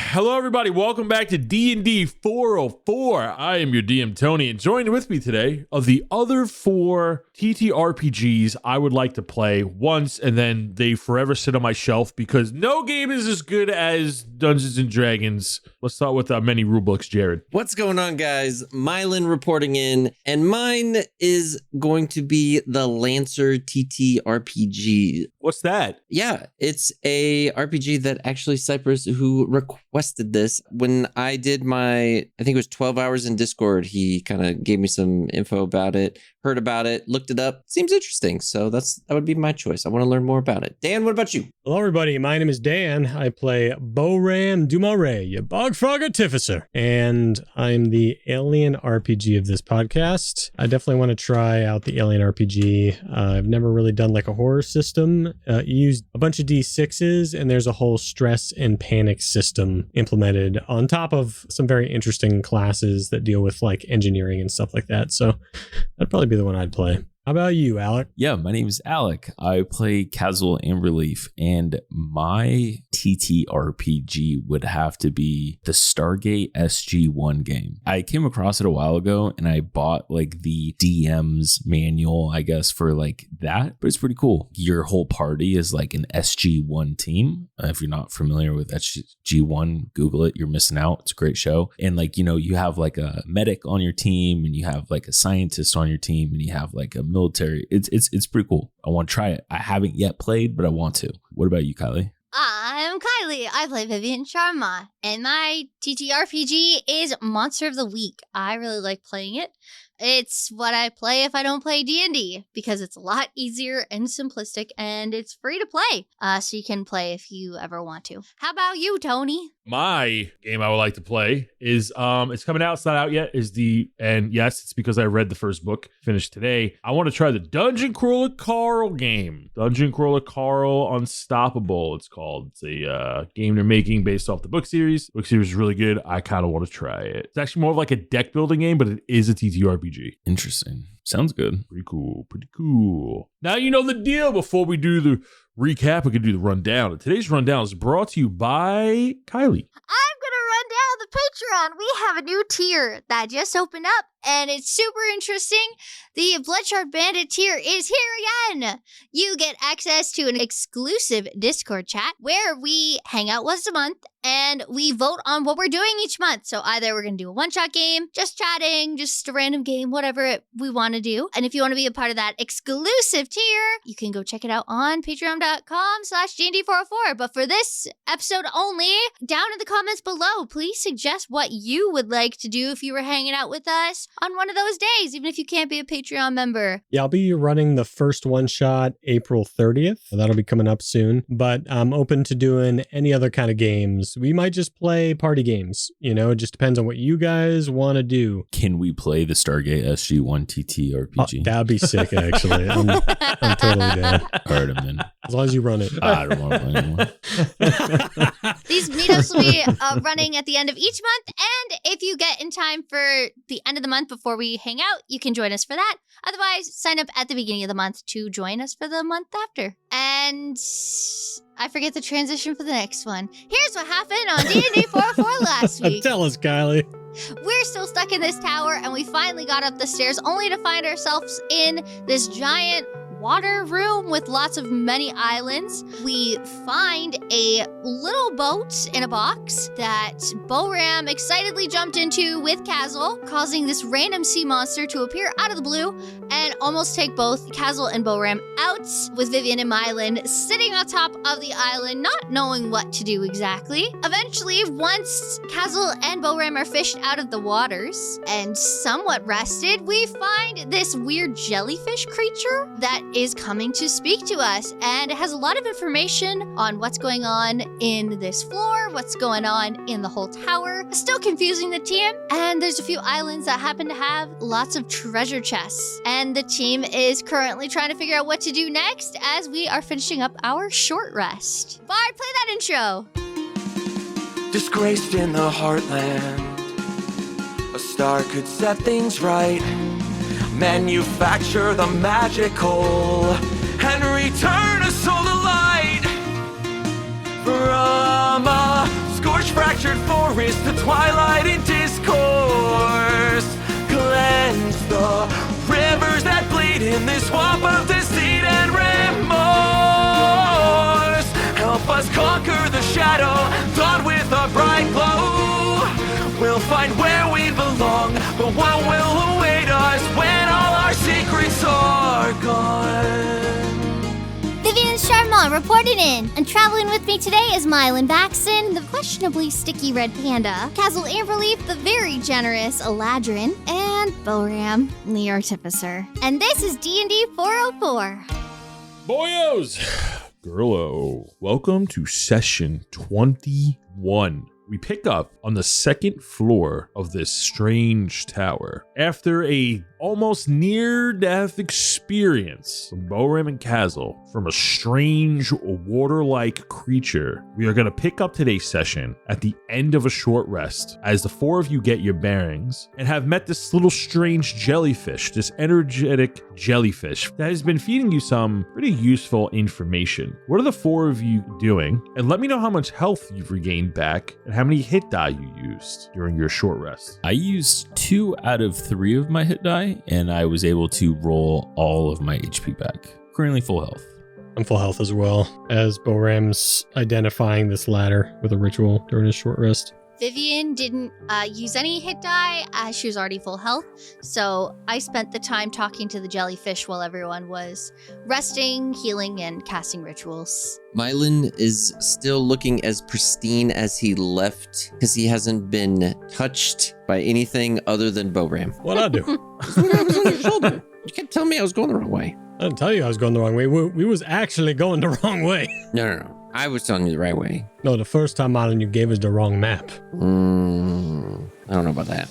Hello, everybody. Welcome back to DND404. I am your DM, Tony, and joined with me today are the other 4 TTRPGs I would like to play once, and then they forever sit on my shelf because no game is as good as Dungeons & Dragons. Let's start with many rulebooks, Jared. What's going on, guys? Myelin reporting in, and mine is going to be the Lancer TTRPG. What's that? Yeah, it's a RPG that actually Cypress, who requested this, when I did I think it was 12 hours in Discord, he kind of gave me some info about it, heard about it, looked it up. Seems interesting, so that would be my choice. I want to learn more about it. Dan, what about you? Hello, everybody. My name is Dan. I play Boram DuMarais, your bog frog artificer, and I'm the alien RPG of this podcast. I definitely want to try out the alien RPG. I've never really done like a horror system. You use a bunch of D6s, and there's a whole stress and panic system implemented on top of some very interesting classes that deal with like engineering and stuff like that. So that'd probably be the one I'd play. How about you, Alec? Yeah, my name is Alec. I play Kaz'il Amberleaf, and my TTRPG would have to be the Stargate SG-1 game. I came across it a while ago, and I bought like the DM's manual, I guess, for like that, but it's pretty cool. Your whole party is like an SG-1 team. If you're not familiar with SG-1, Google it. You're missing out. It's a great show. And like, you know, you have like a medic on your team, and you have like a scientist on your team, and you have like a military. It's pretty cool. I want to try it. I haven't yet played, but I want to. What about you, Kyleigh? I'm Kyleigh. I play Vivien Charmant, and my TTRPG is Monster of the Week. I really like playing it. It's what I play if I don't play D&D, because it's a lot easier and simplistic, and it's free to play. So you can play if you ever want to. How about you, Tony? My game I would like to play is it's coming out. It's not out yet. And yes, it's because I read the first book, finished today. I want to try the Dungeon Crawler Carl game. Dungeon Crawler Carl Unstoppable, it's called. It's a game they're making based off the book series. The book series is really good. I kind of want to try it. It's actually more of like a deck building game, but it is a TTRPG. Interesting. Sounds good. Pretty cool. Now you know the deal. Before we do the recap, we can do the rundown. And today's rundown is brought to you by Kyleigh. I'm going to run down the Patreon. We have a new tier that just opened up, and it's super interesting. The Bloodshard Bandit tier is here again. You get access to an exclusive Discord chat where we hang out once a month and we vote on what we're doing each month. So either we're going to do a one-shot game, just chatting, just a random game, whatever we want to do. And if you want to be a part of that exclusive tier, you can go check it out on patreon.com/DND404. But for this episode only, down in the comments below, please suggest what you would like to do if you were hanging out with us on one of those days, even if you can't be a Patreon member. Yeah, I'll be running the first one shot April 30th. That'll be coming up soon. But I'm open to doing any other kind of games. We might just play party games. You know, it just depends on what you guys want to do. Can we play the Stargate SG-1 TTRPG? That'd be sick, actually. I'm totally down. All right, I'm in. As long as you run it. I don't want to play anymore. These meetups will be running at the end of each month, and if you get in time for the end of the month before we hang out, you can join us for that. Otherwise, sign up at the beginning of the month to join us for the month after. And I forget the transition for the next one. Here's what happened on DND404 last week. Tell us, Kyleigh. We're still stuck in this tower, and we finally got up the stairs only to find ourselves in this giant water room with lots of many islands. We find a little boat in a box that Boram excitedly jumped into with Kaz'il, causing this random sea monster to appear out of the blue and almost take both Kaz'il and Boram out, with Vivien and Myelin sitting on top of the island, not knowing what to do exactly. Eventually, once Kaz'il and Boram are fished out of the waters and somewhat rested, we find this weird jellyfish creature that is coming to speak to us, and it has a lot of information on what's going on in this floor, what's going on in the whole tower. Still confusing the team, and there's a few islands that happen to have lots of treasure chests, and the team is currently trying to figure out what to do next as we are finishing up our short rest. Bard, play that intro. Disgraced in the Heartland, a star could set things right, manufacture the magical, and return a soul to light. From a scorched, fractured cherish the twilight in discourse. Cleanse the rivers that bleed in this swamp of deceit and remorse. Help us conquer the shadow, dawn with a bright glow. We'll find where we belong, but what will await us when all our secrets are gone? Vivien Charmant reported in, and traveling with me today is Myelin Vaaxon, the questionably sticky red panda, Kaz'il Amberleaf, the very generous Eladrin, and Boram, the artificer. And this is DND404. Boyos! Girlo, welcome to session 21. We pick up on the second floor of this strange tower. After a almost near-death experience from Boram and Kaz'il from a strange water-like creature, we are going to pick up today's session at the end of a short rest as the four of you get your bearings and have met this little strange jellyfish, this energetic jellyfish that has been feeding you some pretty useful information. What are the four of you doing? And let me know how much health you've regained back and how many hit die you used during your short rest. I used 2 out of 3 of my hit die, and I was able to roll all of my HP back. Currently full health. I'm full health as well, as Boram's identifying this ladder with a ritual during his short rest. Vivien didn't use any hit die as she was already full health, so I spent the time talking to the jellyfish while everyone was resting, healing, and casting rituals. Myelin is still looking as pristine as he left because he hasn't been touched by anything other than Boram. What'd I do? What I was on your shoulder. You kept telling me I was going the wrong way. I didn't tell you I was going the wrong way. We was actually going the wrong way. No. I was telling you the right way. No, the first time, Myelin, you gave us the wrong map. I don't know about that.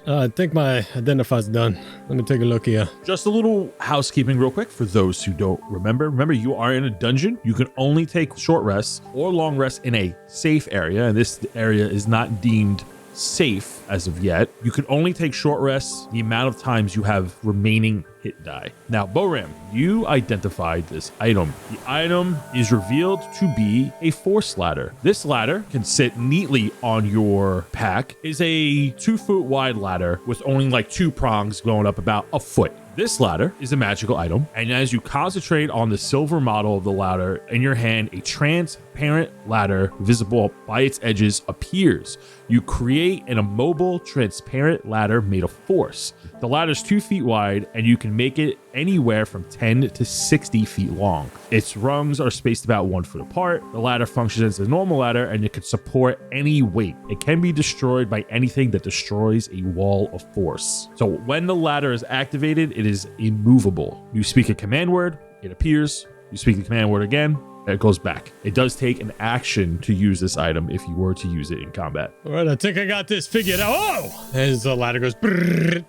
I think my identify's done. Let me take a look here. Just a little housekeeping real quick for those who don't remember. Remember, you are in a dungeon. You can only take short rests or long rests in a safe area, and this area is not deemed safe as of yet. You can only take short rests the amount of times you have remaining hit die. Now, Boram, you identified this item. The item is revealed to be a force ladder. This ladder can sit neatly on your pack. Is a 2-foot wide ladder with only like 2 prongs going up about a foot. This ladder is a magical item, and as you concentrate on the silver model of the ladder in your hand, a transparent ladder visible by its edges appears. You create an immobile, transparent ladder made of force. The ladder is 2 feet wide, and you can make it anywhere from 10 to 60 feet long. Its rungs are spaced about 1 foot apart. The ladder functions as a normal ladder, and it can support any weight. It can be destroyed by anything that destroys a wall of force. So when the ladder is activated, it is immovable. You speak a command word, it appears. You speak the command word again, it goes back. It does take an action to use this item if you were to use it in combat. All right, I think I got this figured out. Oh! As the ladder goes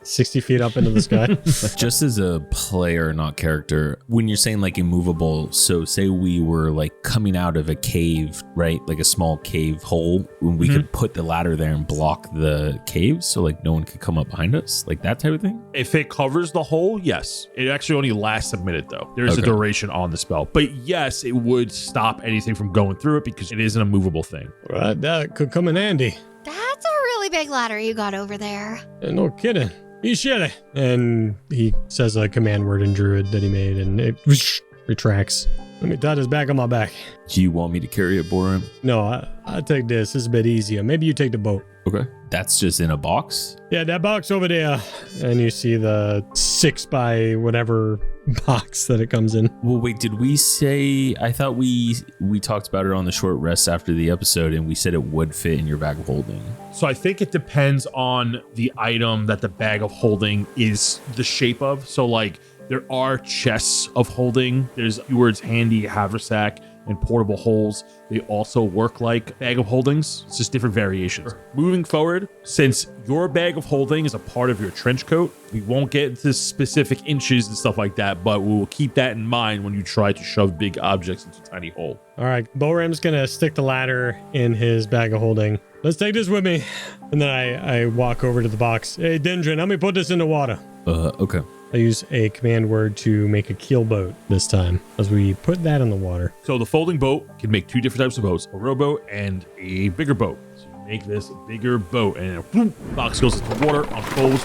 60 feet up into the sky. Just as a player, not character, when you're saying like immovable, so say we were like coming out of a cave, right? Like a small cave hole, when we could put the ladder there and block the cave so like no one could come up behind us, like that type of thing? If it covers the hole, yes. It actually only lasts a minute though. There is a duration on the spell. But yes, it would stop anything from going through it because it is an immovable thing. Right, that could come in handy. That's a really big ladder you got over there. No kidding. He shitty. And he says a command word in Druid that he made, and it retracts. Let me tie this back on my back. Do you want me to carry it, Boram? No, I take this. This is a bit easier. Maybe you take the boat. Okay. That's just in a box? Yeah, that box over there. And you see the 6 by whatever box that it comes in. Well, wait, did we say, I thought we talked about it on the short rest after the episode and we said it would fit in your bag of holding. So I think it depends on the item that the bag of holding is the shape of. So like there are chests of holding. There's keywords handy, haversack, and portable holes. They also work like bag of holdings. It's just different variations. Moving forward, since your bag of holding is a part of your trench coat, we won't get into specific inches and stuff like that, but we will keep that in mind when you try to shove big objects into a tiny hole. All right, Boram's gonna stick the ladder in his bag of holding. Let's take this with me. And then I walk over to the box. Hey, Dendron, let me put this in the water. Okay. I use a command word to make a keel boat this time as we put that in the water. So the folding boat can make two different types of boats, a rowboat and a bigger boat. So you make this bigger boat and then box goes into water, unfolds,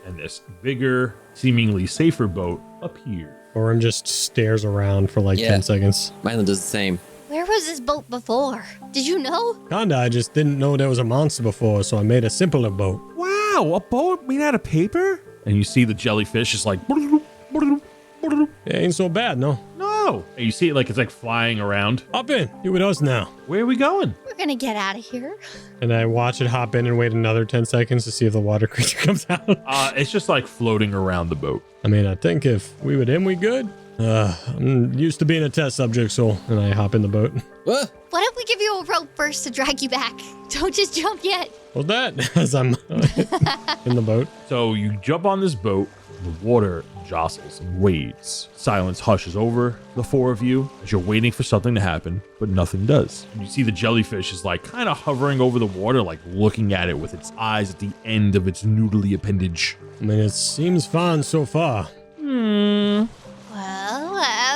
and this bigger, seemingly safer boat appears. Boram just stares around for like 10 seconds. Myelin does the same. Where was this boat before? Did you know? Kinda, I just didn't know there was a monster before, so I made a simpler boat. Wow, a boat made out of paper? And you see the jellyfish is like, It ain't so bad, no. no. And you see it like it's like flying around. Hop in, you with us now. Where are we going? We're gonna get out of here. And I watch it hop in and wait another 10 seconds to see if the water creature comes out. It's just like floating around the boat. I mean, I think if we with him, we good. I'm used to being a test subject, so, and I hop in the boat. What? What if we give you a rope first to drag you back? Don't just jump yet. What's that? As I'm in the boat. So you jump on this boat, the water jostles and wades. Silence hushes over the four of you as you're waiting for something to happen, but nothing does. And you see the jellyfish is like kind of hovering over the water, like looking at it with its eyes at the end of its noodly appendage. I mean, it seems fine so far. Well,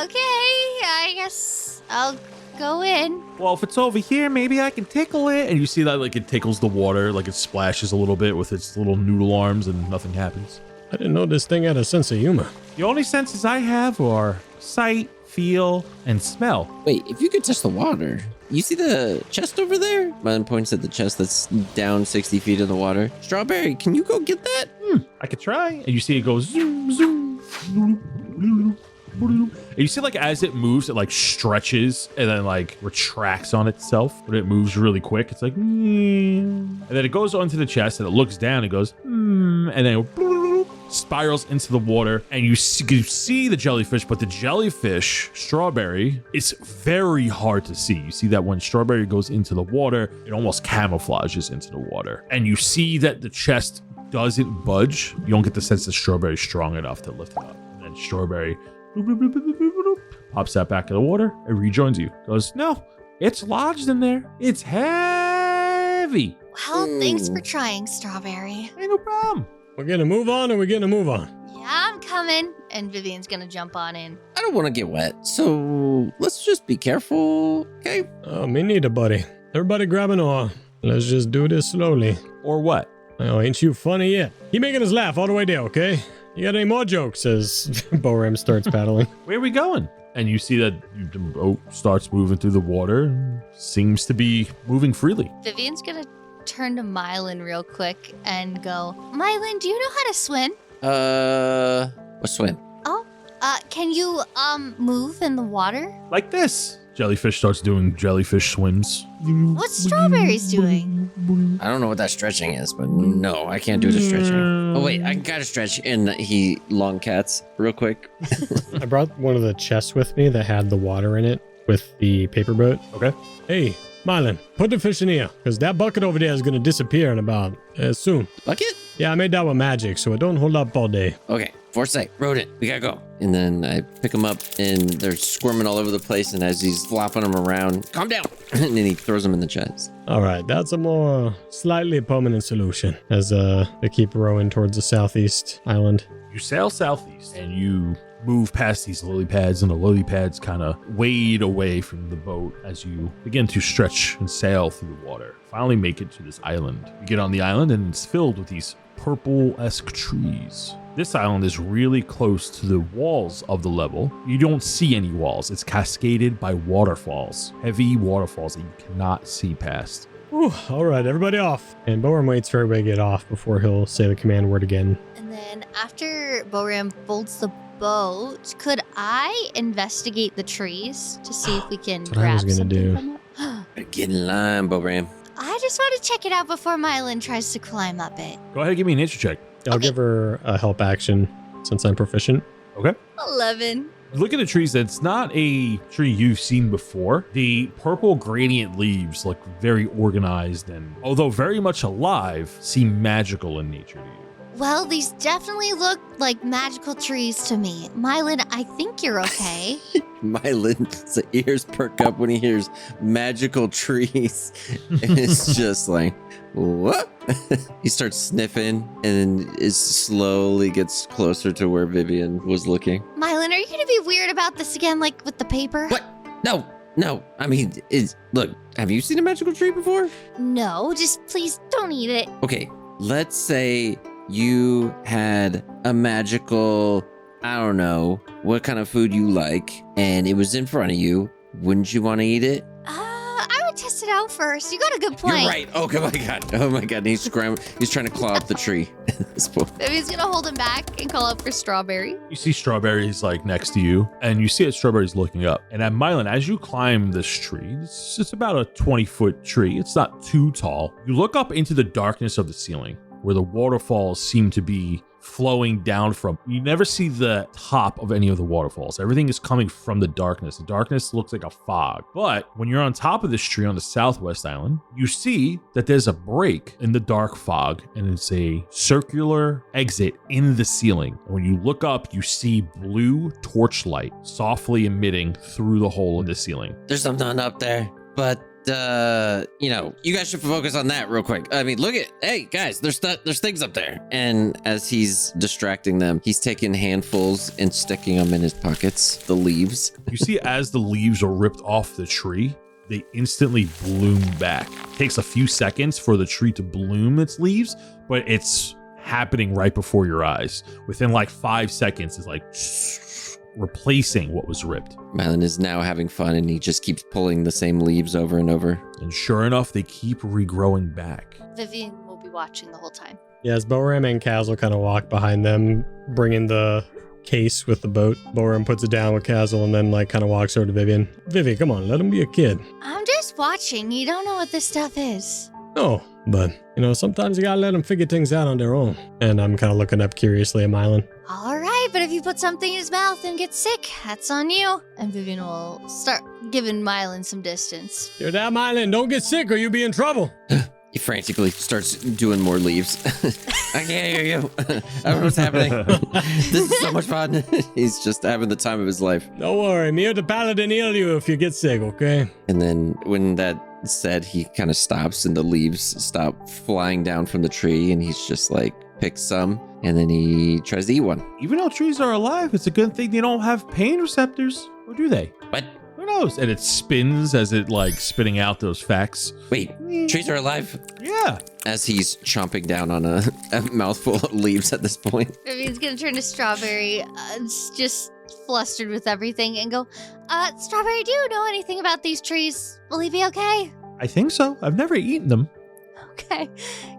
okay. I guess I'll go in. Well, if it's over here, maybe I can tickle it. And you see that like it tickles the water, like it splashes a little bit with its little noodle arms and nothing happens. I didn't know this thing had a sense of humor. The only senses I have are sight, feel, and smell. Wait, if you could touch the water, you see the chest over there? Myelin points at the chest that's down 60 feet in the water. Strawberry, can you go get that? I could try. And you see it goes zoom, zoom. And you see like as it moves, it like stretches and then like retracts on itself. But it moves really quick. It's like, and then it goes onto the chest and it looks down and goes, and then it spirals into the water. And you see the jellyfish, but the jellyfish, Strawberry, it's very hard to see. You see that when Strawberry goes into the water, it almost camouflages into the water. And you see that the chest doesn't budge. You don't get the sense that Strawberry's strong enough to lift it up. And then Strawberry pops that back in the water and rejoins you. Goes, no, it's lodged in there. It's heavy. Well, thanks for trying, Strawberry. Ain't no problem. We're gonna move on or we're gonna move on? Yeah, I'm coming. And Vivien's gonna jump on in. I don't want to get wet, so let's just be careful, okay? Oh, me neither, buddy. Everybody grab an oar. Let's just do this slowly. Or what? Oh, ain't you funny yet? Keep making us laugh all the way there, okay? You got any more jokes? As Boram starts paddling. Where are we going? And you see that the boat starts moving through the water and seems to be moving freely. Vivien's gonna turn to Myelin real quick and go, Myelin, do you know how to swim? What swim? Oh, can you, move in the water? Like this. Jellyfish starts doing jellyfish swims. What's Strawberry's doing? I don't know what that stretching is, but no, I can't do the stretching. Oh, wait, I gotta stretch. And he long cats real quick. I brought one of the chests with me that had the water in it with the paper boat. Okay. Hey, Myelin, put the fish in here, because that bucket over there is going to disappear in about soon. Bucket? Yeah, I made that with magic, so it don't hold up all day. Okay, foresight, rodent, we gotta go. And then I pick them up, and they're squirming all over the place, and as he's flopping them around, calm down, and then he throws them in the chest. All right, that's a more slightly permanent solution as they keep rowing towards the southeast island. You sail southeast and you move past these lily pads, and the lily pads kind of wade away from the boat as you begin to stretch and sail through the water. Finally make it to this island. You get on the island and it's filled with these purple-esque trees. This island is really close to the walls of the level. You don't see any walls. It's cascaded by waterfalls, heavy waterfalls that you cannot see past. Whew, all right, everybody off. And Boram waits for everybody to get off before he'll say the command word again. And then after Boram folds the boat, could I investigate the trees to see if we can That's what I was grab gonna something do. from it? Get in line, Boram. I just want to check it out before Myelin tries to climb up it. Go ahead and give me a nature check. I'll Okay. give her a help action since I'm proficient. Okay. 11. Look at the trees. It's not a tree you've seen before. The purple gradient leaves look very organized and, although very much alive, seem magical in nature to you. Well, these definitely look like magical trees to me. Myelin, I think you're okay. Mylin's ears perk up when he hears magical trees. And it's just like, what? He starts sniffing and then it slowly gets closer to where Vivien was looking. Myelin, are you going to be weird about this again, like with the paper? What? No. I mean, look, have you seen a magical tree before? No, just please don't eat it. Okay, let's say you had a magical, I don't know, what kind of food you like, and it was in front of you. Wouldn't you want to eat it? I would test it out first. You got a good point. You're right. Oh my god. And he's scrambling. He's trying to claw up the tree at this point. Vivien's going to hold him back and call up for Strawberry. You see Strawberry's like next to you, and you see that Strawberry's looking up. And at Myelin, as you climb this tree, it's about a 20-foot tree. It's not too tall. You look up into the darkness of the ceiling, where the waterfalls seem to be flowing down from. You never see the top of any of the waterfalls. Everything is coming from the darkness. The darkness looks like a fog. But when you're on top of this tree on the southwest island, you see that there's a break in the dark fog, and it's a circular exit in the ceiling. And when you look up, you see blue torchlight softly emitting through the hole in the ceiling. There's something up there, but you guys should focus on that real quick. I mean, hey guys, there's things up there. And as he's distracting them, he's taking handfuls and sticking them in his pockets, the leaves. You see, as the leaves are ripped off the tree, they instantly bloom back. It takes a few seconds for the tree to bloom its leaves, but it's happening right before your eyes. Within like 5 seconds, it's like replacing what was ripped. Myelin is now having fun, and he just keeps pulling the same leaves over and over. And sure enough, they keep regrowing back. Vivien will be watching the whole time. Yeah, as Boram and Kaz'il kind of walk behind them, bringing the case with the boat. Boram puts it down with Kaz'il and then like kind of walks over to Vivien. Vivien, come on, let him be a kid. I'm just watching. You don't know what this stuff is. No, but sometimes you gotta let them figure things out on their own. And I'm kind of looking up curiously at Myelin. All right, but if you put something in his mouth and get sick, that's on you. And Vivien will start giving Myelin some distance. You're that Myelin, don't get sick or you'll be in trouble. He frantically starts doing more leaves. I can't hear you. I don't know what's happening. This is so much fun. He's just having the time of his life. Don't worry, me or the paladin heal you if you get sick, okay? And then when that said, he kind of stops and the leaves stop flying down from the tree, and he's just like picks some, and then he tries to eat one. Even though trees are alive, it's a good thing they don't have pain receptors, or do they? What? Who knows? And it spins as it like spitting out those facts. Wait, trees are alive? Yeah. As he's chomping down on a mouthful of leaves at this point. Vivien's gonna turn to Strawberry, just flustered with everything, and go, Strawberry, do you know anything about these trees? Will he be okay? I think so. I've never eaten them. Okay,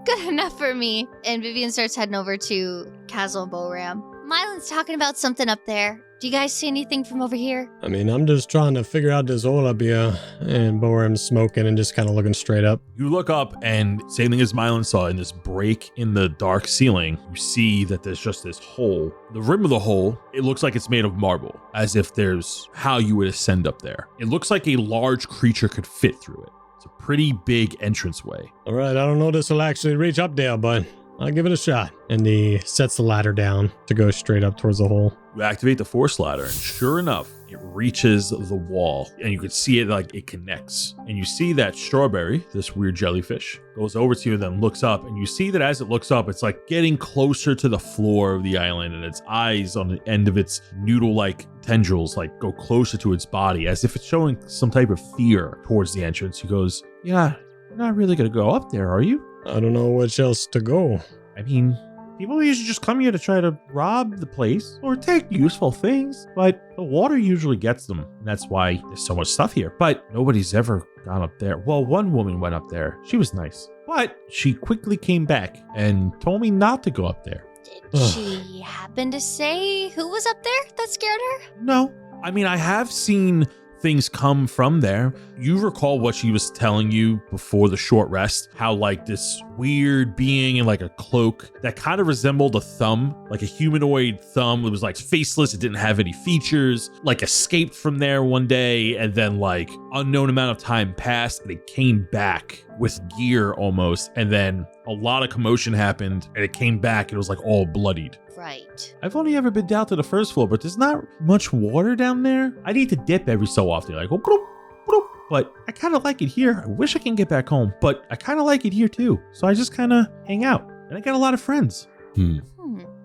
good enough for me. And Vivien starts heading over to Kaz'il and Boram. Myelin's talking about something up there. Do you guys see anything from over here? I mean, I'm just trying to figure out this hole up here. And Boram's smoking and just kind of looking straight up. You look up, and same thing as Myelin saw, in this break in the dark ceiling, you see that there's just this hole. The rim of the hole, it looks like it's made of marble, as if there's how you would ascend up there. It looks like a large creature could fit through it. It's a pretty big entranceway. All right, I don't know if this will actually reach up there, but I'll give it a shot. And he sets the ladder down to go straight up towards the hole. You activate the force ladder, and sure enough, it reaches the wall, and you can see it like it connects. And you see that Strawberry, this weird jellyfish, goes over to you and then looks up, and you see that as it looks up, it's like getting closer to the floor of the island, and its eyes on the end of its noodle-like tendrils like go closer to its body, as if it's showing some type of fear towards the entrance. He goes, "Yeah, you're not really gonna go up there, are you?" I don't know which else to go. I mean, people usually just come here to try to rob the place or take useful things, but the water usually gets them, and that's why there's so much stuff here. But nobody's ever gone up there. Well, one woman went up there. She was nice, but she quickly came back and told me not to go up there. Did she happen to say who was up there that scared her? No. I mean, I have seen things come from there. You recall what she was telling you before the short rest, how like this weird being in like a cloak that kind of resembled a thumb, like a humanoid thumb. It was like faceless. It didn't have any features, like escaped from there one day, and then like unknown amount of time passed and it came back with gear almost. And then a lot of commotion happened and it came back. It was like all bloodied Right. I've only ever been down to the first floor, but there's not much water down there. I need to dip every so often, like, bloop, bloop. But I kind of like it here. I wish I can get back home, but I kind of like it here too. So I just kind of hang out, and I got a lot of friends.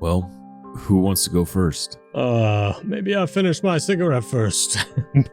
Well, who wants to go first? Maybe I'll finish my cigarette first.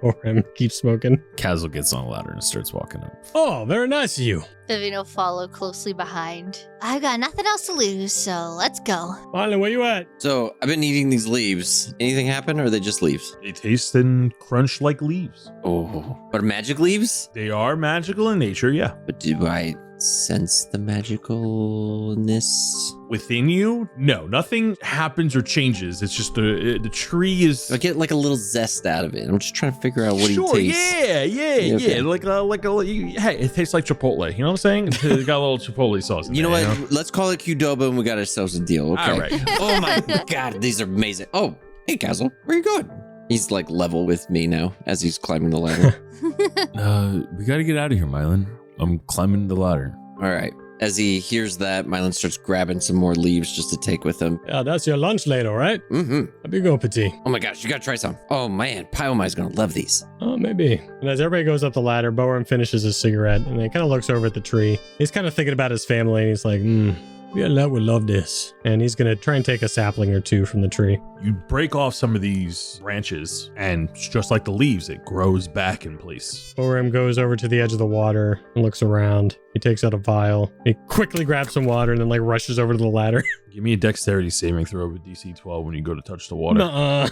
Boram keeps smoking. Kaz'il gets on a ladder and starts walking up. Oh, very nice of you. Vivien will follow closely behind. I've got nothing else to lose, so let's go. Myelin, where you at? So I've been eating these leaves. Anything happen, or are they just leaves? They taste and crunch like leaves. Oh, but magic leaves? They are magical in nature, yeah. But do I sense the magicalness? Within you, no, nothing happens or changes. It's just the tree is. I get like a little zest out of it. I'm just trying to figure out what Sure, he tastes. yeah. Okay. Hey, it tastes like Chipotle. You know what I'm saying? It's got a little Chipotle sauce. You know what? Let's call it Qdoba and we got ourselves a deal. Okay. All right. Oh my God, these are amazing. Oh, hey, Kaz'il, where you going? He's like level with me now as he's climbing the ladder. We got to get out of here, Myelin. I'm climbing the ladder. All right. As he hears that, Myelin starts grabbing some more leaves just to take with him. Yeah, that's your lunch later, right? Mm-hmm. Up you go, Petit. Oh my gosh, you gotta try some. Oh man, Pyomai's gonna love these. Oh, maybe. And as everybody goes up the ladder, Boram finishes his cigarette and then kind of looks over at the tree. He's kind of thinking about his family and he's like, Violette would love this. And he's going to try and take a sapling or two from the tree. You break off some of these branches, and just like the leaves, it grows back in place. Boram goes over to the edge of the water and looks around. He takes out a vial. He quickly grabs some water and then like rushes over to the ladder. Give me a dexterity saving throw with DC 12 when you go to touch the water. Nuh-uh.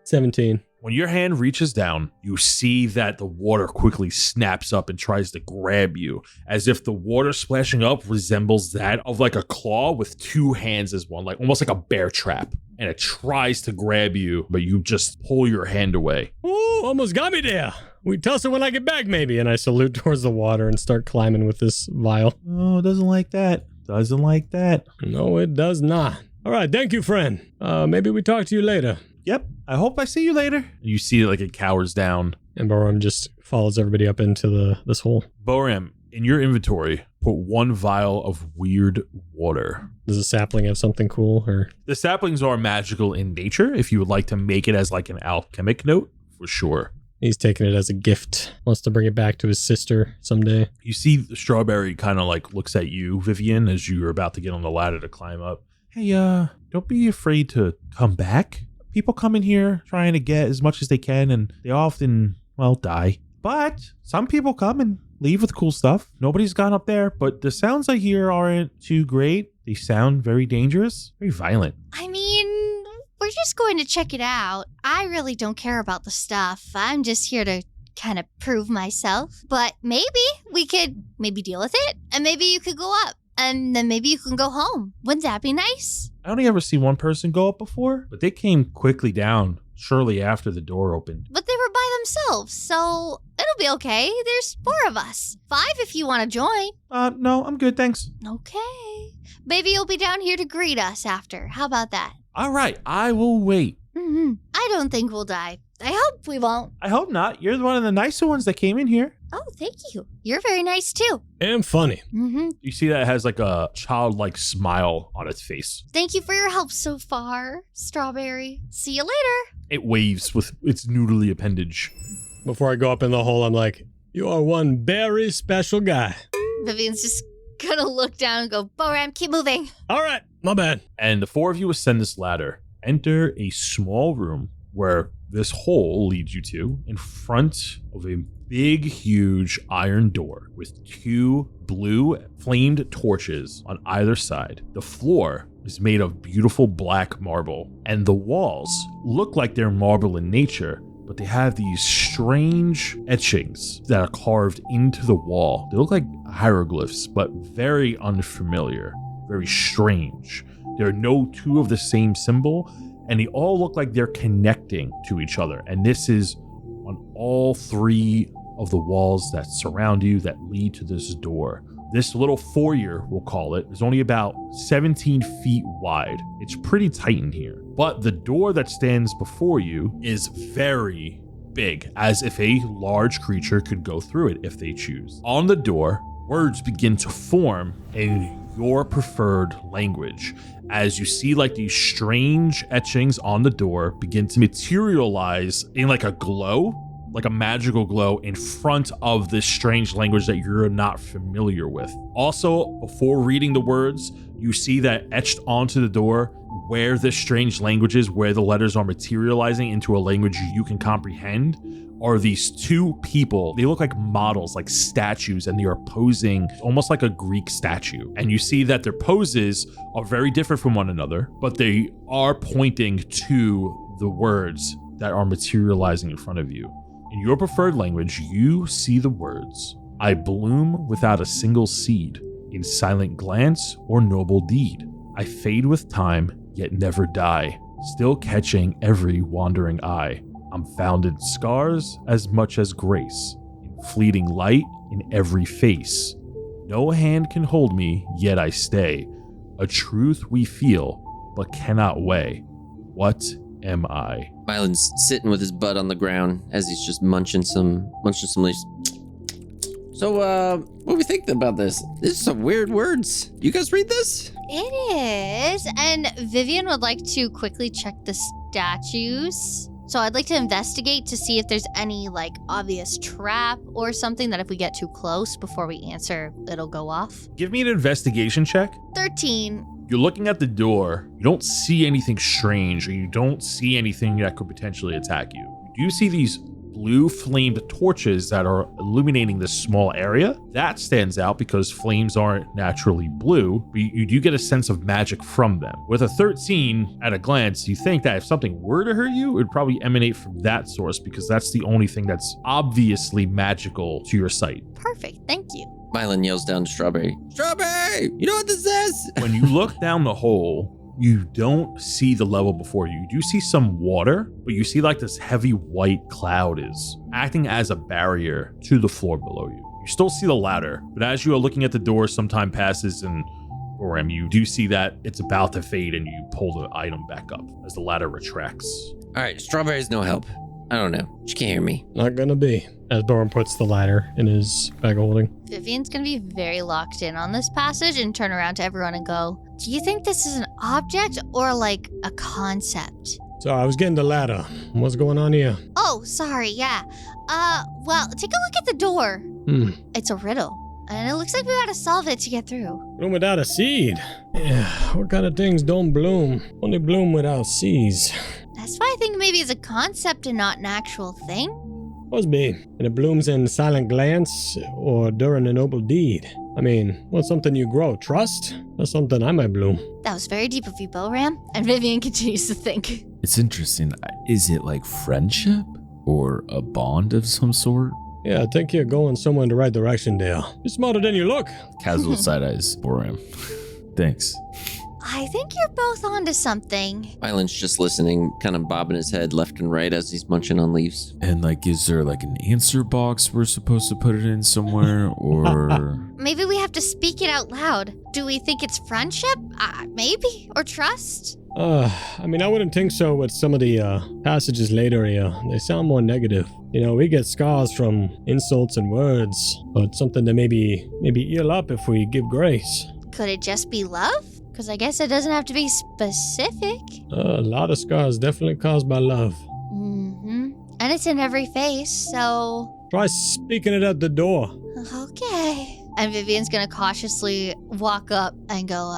17. When your hand reaches down, you see that the water quickly snaps up and tries to grab you, as if the water splashing up resembles that of like a claw with two hands as one, like almost like a bear trap. And it tries to grab you, but you just pull your hand away. Ooh, almost got me there. We tussle when I get back, maybe. And I salute towards the water and start climbing with this vial. Oh, it doesn't like that. Doesn't like that. No, it does not. All right, thank you, friend. Maybe we talk to you later. Yep. I hope I see you later. You see like it cowers down. And Boram just follows everybody up into this hole. Boram, in your inventory, put one vial of weird water. Does the sapling have something cool? Or the saplings are magical in nature. If you would like to make it as like an alchemic note, for sure. He's taking it as a gift. Wants to bring it back to his sister someday. You see the strawberry kind of like looks at you, Vivien, as you're about to get on the ladder to climb up. Hey, don't be afraid to come back. People come in here trying to get as much as they can, and they often, well, die. But some people come and leave with cool stuff. Nobody's gone up there, but the sounds I hear aren't too great. They sound very dangerous, very violent. I mean, we're just going to check it out. I really don't care about the stuff. I'm just here to kind of prove myself. But maybe we could deal with it, and maybe you could go up. And then maybe you can go home. Wouldn't that be nice? I only ever seen one person go up before, but they came quickly down shortly after the door opened. But they were by themselves, so it'll be okay. There's 4 of us. 5 if you want to join. No, I'm good, thanks. Okay. Maybe you'll be down here to greet us after. How about that? All right, I will wait. I don't think we'll die. I hope we won't. I hope not. You're one of the nicer ones that came in here. Oh, thank you. You're very nice too. And funny. You see that it has like a childlike smile on its face. Thank you for your help so far, Strawberry. See you later. It waves with its noodly appendage. Before I go up in the hole, I'm like, you are one very special guy. Vivien's just gonna look down and go, Boram, keep moving. All right, my bad. And the 4 of you ascend this ladder. Enter a small room where this hole leads you to in front of a big, huge iron door with 2 blue flamed torches on either side. The floor is made of beautiful black marble, and the walls look like they're marble in nature, but they have these strange etchings that are carved into the wall. They look like hieroglyphs, but very unfamiliar, very strange. There are no 2 of the same symbol, and they all look like they're connecting to each other. And this is on all 3 of the walls that surround you that lead to this door. This little foyer, we'll call it, is only about 17 feet wide. It's pretty tight in here. But the door that stands before you is very big, as if a large creature could go through it if they choose. On the door, words begin to form in your preferred language as you see like these strange etchings on the door begin to materialize in like a glow, like a magical glow in front of this strange language that you're not familiar with. Also, before reading the words, you see that etched onto the door where this strange language is, where the letters are materializing into a language you can comprehend, are these two people. They look like models, like statues, and they are posing almost like a Greek statue. And you see that their poses are very different from one another, but they are pointing to the words that are materializing in front of you. In your preferred language, you see the words, "I bloom without a single seed, in silent glance or noble deed. I fade with time, yet never die, still catching every wandering eye. I'm found in scars as much as grace, in fleeting light in every face. No hand can hold me, yet I stay, a truth we feel, but cannot weigh. What am I?" Mylin's sitting with his butt on the ground as he's just munching some leaves. So, what do we think about this? This is some weird words. You guys read this? It is. And Vivien would like to quickly check the statues. So I'd like to investigate to see if there's any like obvious trap or something that if we get too close before we answer, it'll go off. Give me an investigation check. 13. You're looking at the door. You don't see anything strange, or you don't see anything that could potentially attack you. You do see these blue flamed torches that are illuminating this small area. That stands out because flames aren't naturally blue, but you do get a sense of magic from them. With a 13 at a glance, you think that if something were to hurt you, it would probably emanate from that source because that's the only thing that's obviously magical to your sight. Perfect. Thank you. Myelin yells down to Strawberry. Strawberry! You know what this is? When you look down the hole, you don't see the level before you. You do see some water, but you see like this heavy white cloud is acting as a barrier to the floor below you. You still see the ladder, but as you are looking at the door, some time passes and Boram, you do see that it's about to fade and you pull the item back up as the ladder retracts. All right, Strawberry's no help. I don't know. She can't hear me. Not gonna be. As Boram puts the ladder in his bag of holding. Vivien's gonna be very locked in on this passage and turn around to everyone and go, "Do you think this is an object or like a concept?" So I was getting the ladder. What's going on here? Oh, sorry, yeah. Well, take a look at the door. It's a riddle, and it looks like we gotta solve it to get through. Bloom without a seed. Yeah, what kind of things don't bloom? Only bloom without seeds. That's why I think maybe it's a concept and not an actual thing. Must be. And it blooms in silent glance or during a noble deed. I mean, what's something you grow? Trust? That's something I might bloom. That was very deep of you, Boram. And Vivien continues to think. It's interesting. Is it like friendship or a bond of some sort? Yeah, I think you're going somewhere in the right direction there. You're smarter than you look. Casual side eyes Boram. Thanks. I think you're both onto something. Mylin's just listening, kind of bobbing his head left and right as he's munching on leaves. And like, is there like an answer box we're supposed to put it in somewhere, or? Maybe we have to speak it out loud. Do we think it's friendship? Maybe? Or trust? I mean, I wouldn't think so with some of the passages later here. They sound more negative. You know, we get scars from insults and words, but something to maybe heal up if we give grace. Could it just be love? Because I guess it doesn't have to be specific. A lot of scars definitely caused by love. Mm-hmm. And it's in every face, so... Try speaking it at the door. Okay. And Vivien's gonna cautiously walk up and go,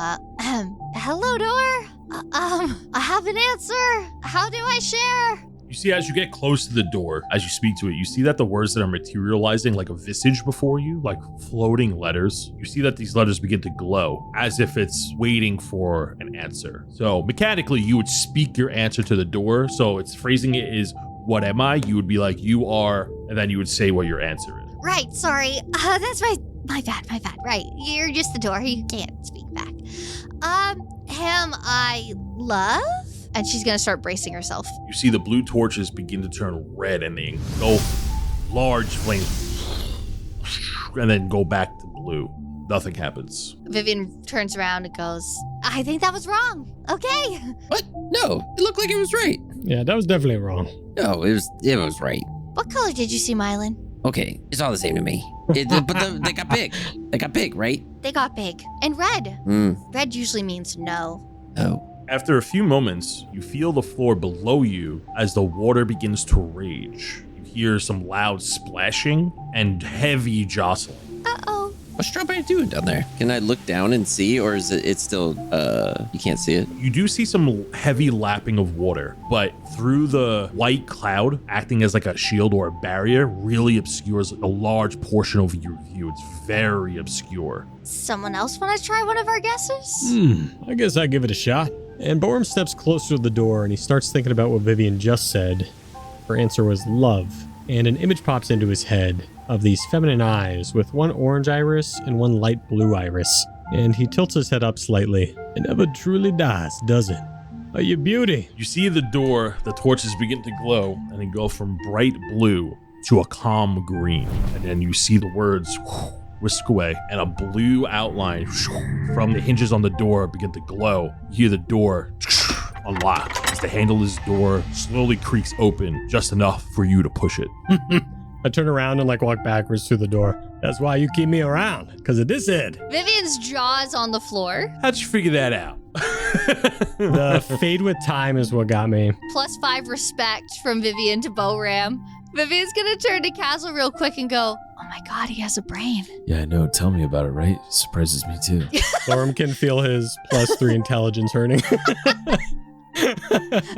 hello, door? I have an answer. How do I share? You see, as you get close to the door, as you speak to it, you see that the words that are materializing like a visage before you, like floating letters. You see that these letters begin to glow as if it's waiting for an answer. So mechanically, you would speak your answer to the door. So it's phrasing it is, what am I? You would be like, you are, and then you would say what your answer is. Right, sorry. That's my bad. Right, you're just the door. You can't speak back. Am I love? And she's gonna start bracing herself. You see the blue torches begin to turn red and they engulf large flames and then go back to blue. Nothing happens. Vivien turns around and goes, I think that was wrong. Okay. What? No, it looked like it was right. Yeah, that was definitely wrong. No, it was right. What color did you see, Myelin? Okay, it's all the same to me. They got big. They got big, right? They got big. And red. Red usually means no. Oh. After a few moments, you feel the floor below you as the water begins to rage. You hear some loud splashing and heavy jostling. Uh-oh. What's Strawberry doing down there? Can I look down and see, or is it's still, you can't see it? You do see some heavy lapping of water, but through the white cloud, acting as like a shield or a barrier, really obscures a large portion of your view. It's very obscure. Someone else want to try one of our guesses? I guess I'd give it a shot. And Boram steps closer to the door and he starts thinking about what Vivien just said. Her answer was love. And an image pops into his head of these feminine eyes with one orange iris and one light blue iris. And he tilts his head up slightly. It never truly dies, does it? Oh, you beauty. You see the door, the torches begin to glow, and they go from bright blue to a calm green. And then you see the words whisk away, and a blue outline from the hinges on the door begin to glow. You hear the door unlock as the handle of this door slowly creaks open, just enough for you to push it. I turn around and walk backwards through the door. That's why you keep me around, because of this head. Vivian's jaw is on the floor. How'd you figure that out? The fade with time is what got me. +5 respect from Vivien to Boram. Vivian's gonna turn to Kaz'il real quick and go, oh my god, he has a brain. Yeah, I know. Tell me about it, right? Surprises me too. Boram can feel his +3 intelligence hurting.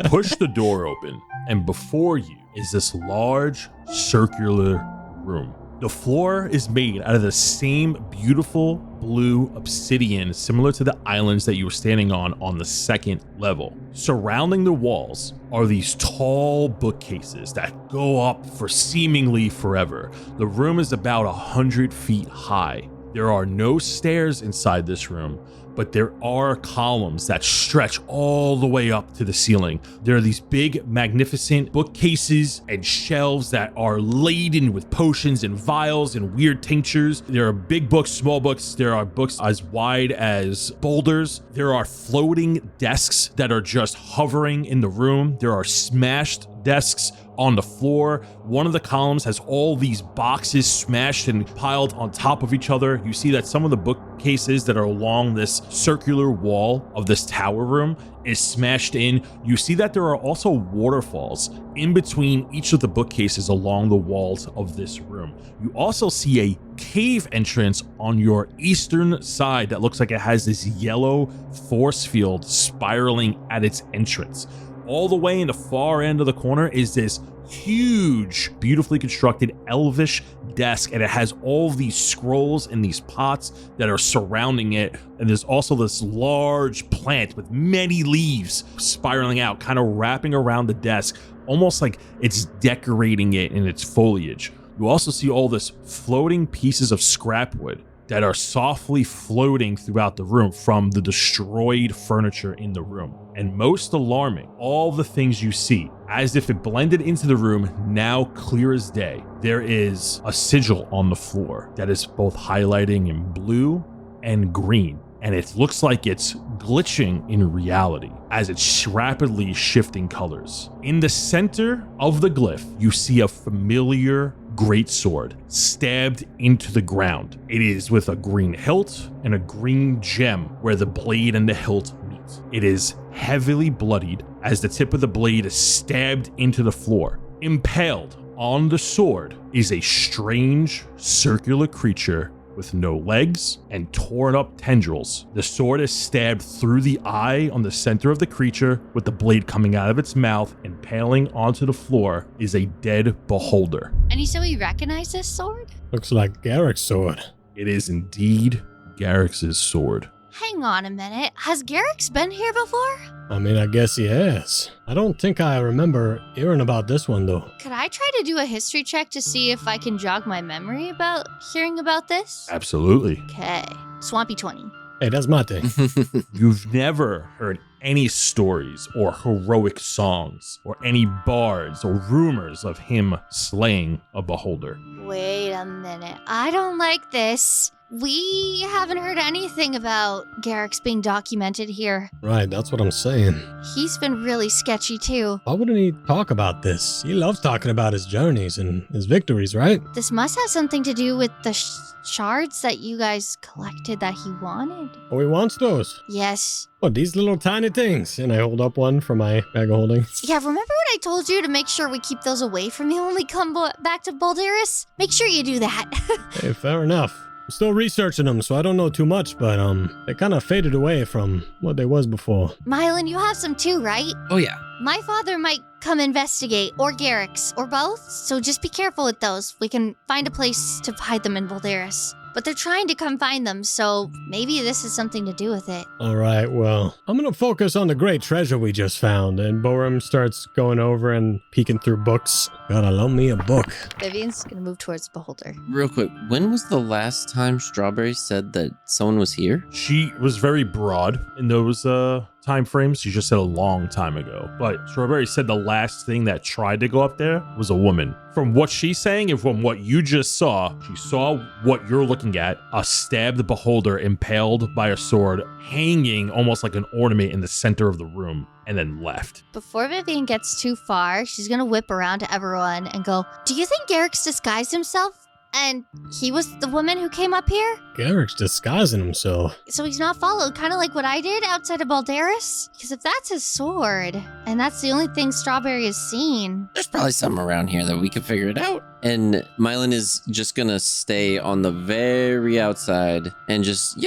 Push the door open, and before you is this large circular room. The floor is made out of the same beautiful blue obsidian, similar to the islands that you were standing on the second level. Surrounding the walls are these tall bookcases that go up for seemingly forever. The room is about 100 feet high. There are no stairs inside this room, but there are columns that stretch all the way up to the ceiling. There are these big, magnificent bookcases and shelves that are laden with potions and vials and weird tinctures. There are big books, small books. There are books as wide as boulders. There are floating desks that are just hovering in the room. There are smashed desks on the floor. One of the columns has all these boxes smashed and piled on top of each other. You see that some of the bookcases that are along this circular wall of this tower room is smashed in. You see that there are also waterfalls in between each of the bookcases along the walls of this room. You also see a cave entrance on your eastern side that looks like it has this yellow force field spiraling at its entrance. All the way in the far end of the corner is this huge, beautifully constructed elvish desk, and it has all these scrolls and these pots that are surrounding it. And there's also this large plant with many leaves spiraling out, kind of wrapping around the desk, almost like it's decorating it in its foliage. You also see all this floating pieces of scrap wood that are softly floating throughout the room from the destroyed furniture in the room. And most alarming, all the things you see, as if it blended into the room, now clear as day. There is a sigil on the floor that is both highlighting in blue and green. And it looks like it's glitching in reality as it's rapidly shifting colors. In the center of the glyph, you see a familiar greatsword stabbed into the ground. It is with a green hilt and a green gem where the blade and the hilt meet. It is heavily bloodied as the tip of the blade is stabbed into the floor. Impaled on the sword is a strange circular creature with no legs and torn up tendrils. The sword is stabbed through the eye on the center of the creature, with the blade coming out of its mouth. Impaling onto the floor is a dead beholder. And you said we recognize this sword? Looks like Garrick's sword. It is indeed Garrick's sword. Hang on a minute. Has Garrick's been here before? I mean, I guess he has. I don't think I remember hearing about this one, though. Could I try to do a history check to see if I can jog my memory about hearing about this? Absolutely. Okay. Swampy 20. Hey, that's my thing. You've never heard any stories or heroic songs or any bards or rumors of him slaying a beholder. Wait a minute. I don't like this. We haven't heard anything about Garrick's being documented here. Right, that's what I'm saying. He's been really sketchy too. Why wouldn't he talk about this? He loves talking about his journeys and his victories, right? This must have something to do with the shards that you guys collected that he wanted. Oh, he wants those. Yes. What, these little tiny things? And I hold up one from my bag of holding. Yeah, remember when I told you to make sure we keep those away from you when we come back to Balderas? Make sure you do that. Hey, fair enough. I'm still researching them, so I don't know too much, but they kind of faded away from what they was before. Myelin, you have some too, right? Oh, yeah. My father might come investigate, or Garrick's, or both, so just be careful with those. We can find a place to hide them in Balderas. But they're trying to come find them, so maybe this has something to do with it. All right, well, I'm going to focus on the great treasure we just found. And Boram starts going over and peeking through books. Gotta love me a book. Vivien's gonna move towards Beholder. Real quick, when was the last time Strawberry said that someone was here? She was very broad in those time frames. She just said a long time ago. But Strawberry said the last thing that tried to go up there was a woman. From what she's saying and from what you just saw, she saw what you're looking at, a stabbed beholder impaled by a sword, hanging almost like an ornament in the center of the room, and then left. Before Vivien gets too far, she's gonna whip around to everyone and go, "Do you think Garrick's disguised himself? And he was the woman who came up here? Garrick's disguising himself. So he's not followed, kind of like what I did outside of Balderas? Because if that's his sword, and that's the only thing Strawberry has seen." There's probably something around here that we can figure it out. And Myelin is just gonna stay on the very outside and just,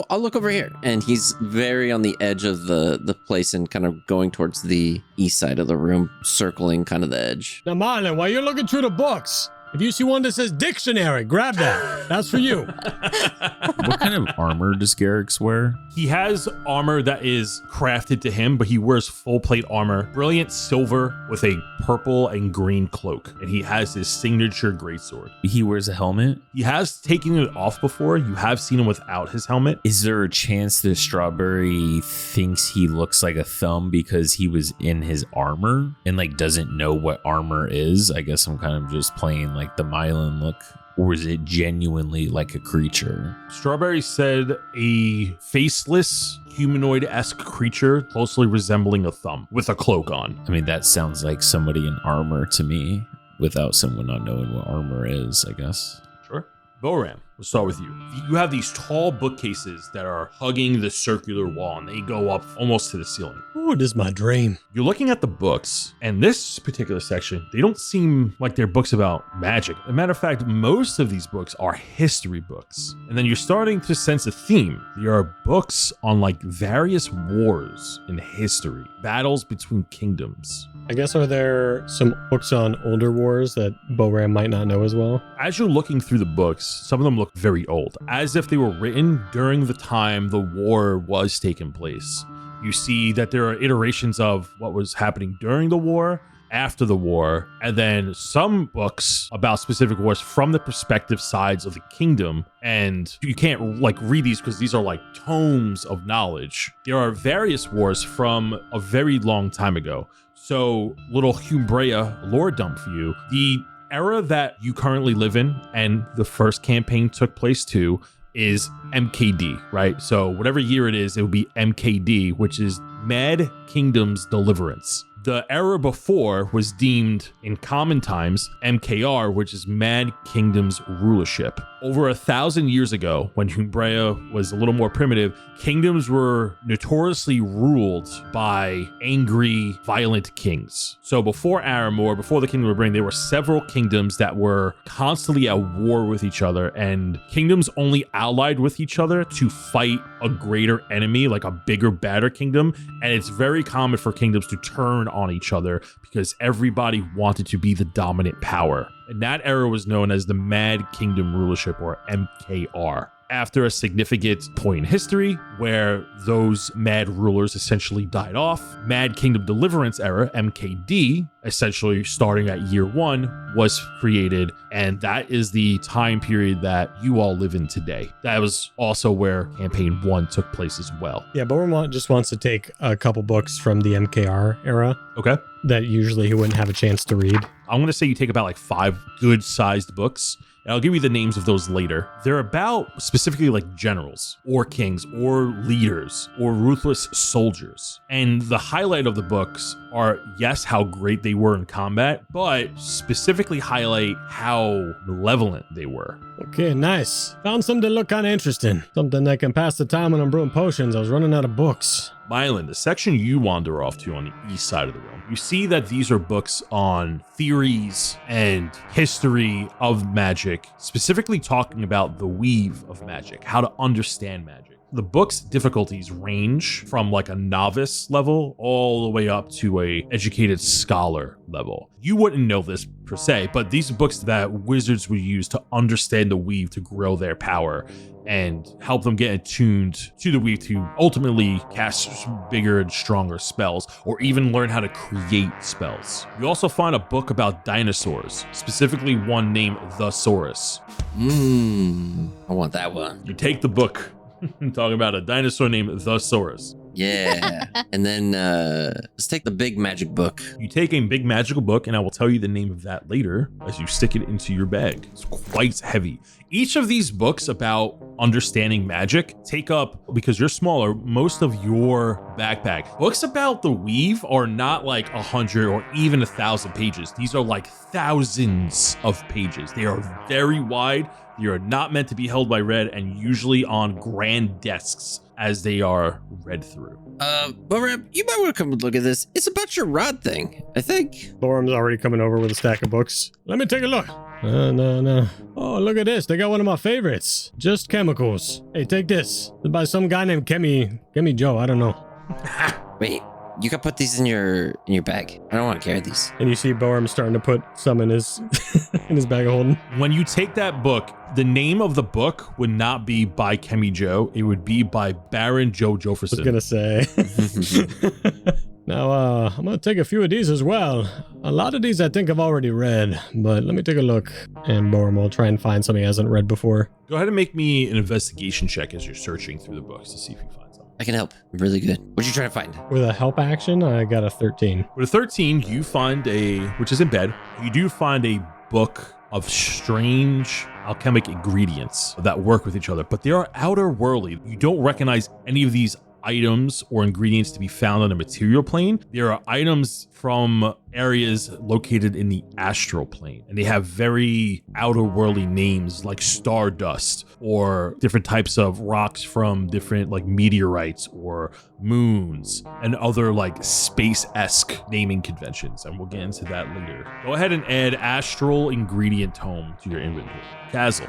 I'll look over here. And he's very on the edge of the place and kind of going towards the east side of the room, circling kind of the edge. Now, Myelin, while you're looking through the books, if you see one that says dictionary, grab that. That's for you. What kind of armor does Garrick's wear? He has armor that is crafted to him, but he wears full plate armor, brilliant silver with a purple and green cloak, and he has his signature greatsword. He wears a helmet. He has taken it off before. You have seen him without his helmet. Is there a chance that Strawberry thinks he looks like a thumb because he was in his armor and like doesn't know what armor is? I guess I'm kind of just playing like the Myelin look. Or is it genuinely like a creature? Strawberry said a faceless, humanoid-esque creature closely resembling a thumb with a cloak on. I mean, that sounds like somebody in armor to me without someone not knowing what armor is, I guess. Sure. Boram, we'll start with you. You have these tall bookcases that are hugging the circular wall, and they go up almost to the ceiling. Ooh, this is my dream. You're looking at the books, and this particular section, they don't seem like they're books about magic. As a matter of fact, most of these books are history books. And then you're starting to sense a theme. There are books on like various wars in history, battles between kingdoms. I guess, are there some books on older wars that Boram might not know as well? As you're looking through the books, some of them look very old, as if they were written during the time the war was taking place. You see that there are iterations of what was happening during the war, after the war, and then some books about specific wars from the perspective sides of the kingdom. And you can't like read these because these are like tomes of knowledge. There are various wars from a very long time ago. So little Humbrea lore dump for you. The era that you currently live in and the first campaign took place to is MKD, right? So whatever year it is, it will be MKD, which is Mad Kingdom's Deliverance. The era before was deemed, in common times, MKR, which is Mad Kingdom's rulership. Over 1,000 years ago, when Humbrea was a little more primitive, kingdoms were notoriously ruled by angry, violent kings. So before Aramor, before the Kingdom of Brain, there were several kingdoms that were constantly at war with each other, and kingdoms only allied with each other to fight a greater enemy, like a bigger, badder kingdom. And it's very common for kingdoms to turn on each other because everybody wanted to be the dominant power. And that era was known as the Mad Kingdom Rulership, or MKR. After a significant point in history where those mad rulers essentially died off, Mad Kingdom Deliverance era, MKD, essentially starting at year 1, was created. And that is the time period that you all live in today. That was also where campaign 1 took place as well. Yeah, Boram just wants to take a couple books from the MKR era Okay. that usually he wouldn't have a chance to read. I'm going to say you take about like 5 good-sized books, And I'll give you the names of those later. They're about specifically like generals or kings or leaders or ruthless soldiers. And the highlight of the books are, yes, how great they were in combat, but specifically highlight how malevolent they were. Okay, nice. Found something that looked kind of interesting. Something that can pass the time when I'm brewing potions. I was running out of books. Myelin, the section you wander off to on the east side of the room, you see that these are books on theories and history of magic, specifically talking about the weave of magic, how to understand magic. The book's difficulties range from like a novice level all the way up to a educated scholar level. You wouldn't know this per se, but these are books that wizards would use to understand the weave to grow their power and help them get attuned to the weave to ultimately cast bigger and stronger spells, or even learn how to create spells. You also find a book about dinosaurs, specifically one named The Saurus. I want that one. You take the book, talking about a dinosaur named The Saurus. Yeah. And then let's take the big magic book. You take a big magical book, and I will tell you the name of that later as you stick it into your bag. It's quite heavy. Each of these books about understanding magic take up, because you're smaller, most of your backpack. Books about the weave are not like 100 or even 1,000 pages. These are like thousands of pages. They are very wide. They are not meant to be held by read, and usually on grand desks as they are read through. Boram, you might want to come and look at this. It's about your rod thing, I think. Boram's already coming over with a stack of books. Let me take a look. No. Oh, look at this. They got one of my favorites. Just Chemicals. Hey, take this. It's by some guy named Chemi Joe. I don't know. Wait, you can put these in your bag. I don't want to carry these. And you see Boram starting to put some in his in his bag of holding. When you take that book, the name of the book would not be by Chemi Joe. It would be by Baron Joe Jofferson. I was going to say. Now, I'm going to take a few of these as well. A lot of these I think I've already read, but let me take a look. And Boram will try and find something he hasn't read before. Go ahead and make me an investigation check as you're searching through the books to see if you find something. I can help. I'm really good. What'd you try to find? With a help action, I got a 13. With a 13, you find which is in bed, you do find a book of strange alchemic ingredients that work with each other, but they are outer worldly. You don't recognize any of these items or ingredients to be found on the material plane. There are items from areas located in the astral plane, and they have very outer worldly names like stardust or different types of rocks from different like meteorites or moons and other like space-esque naming conventions, and we'll get into that later. Go ahead and add astral ingredient tome to your inventory. Kaz'il.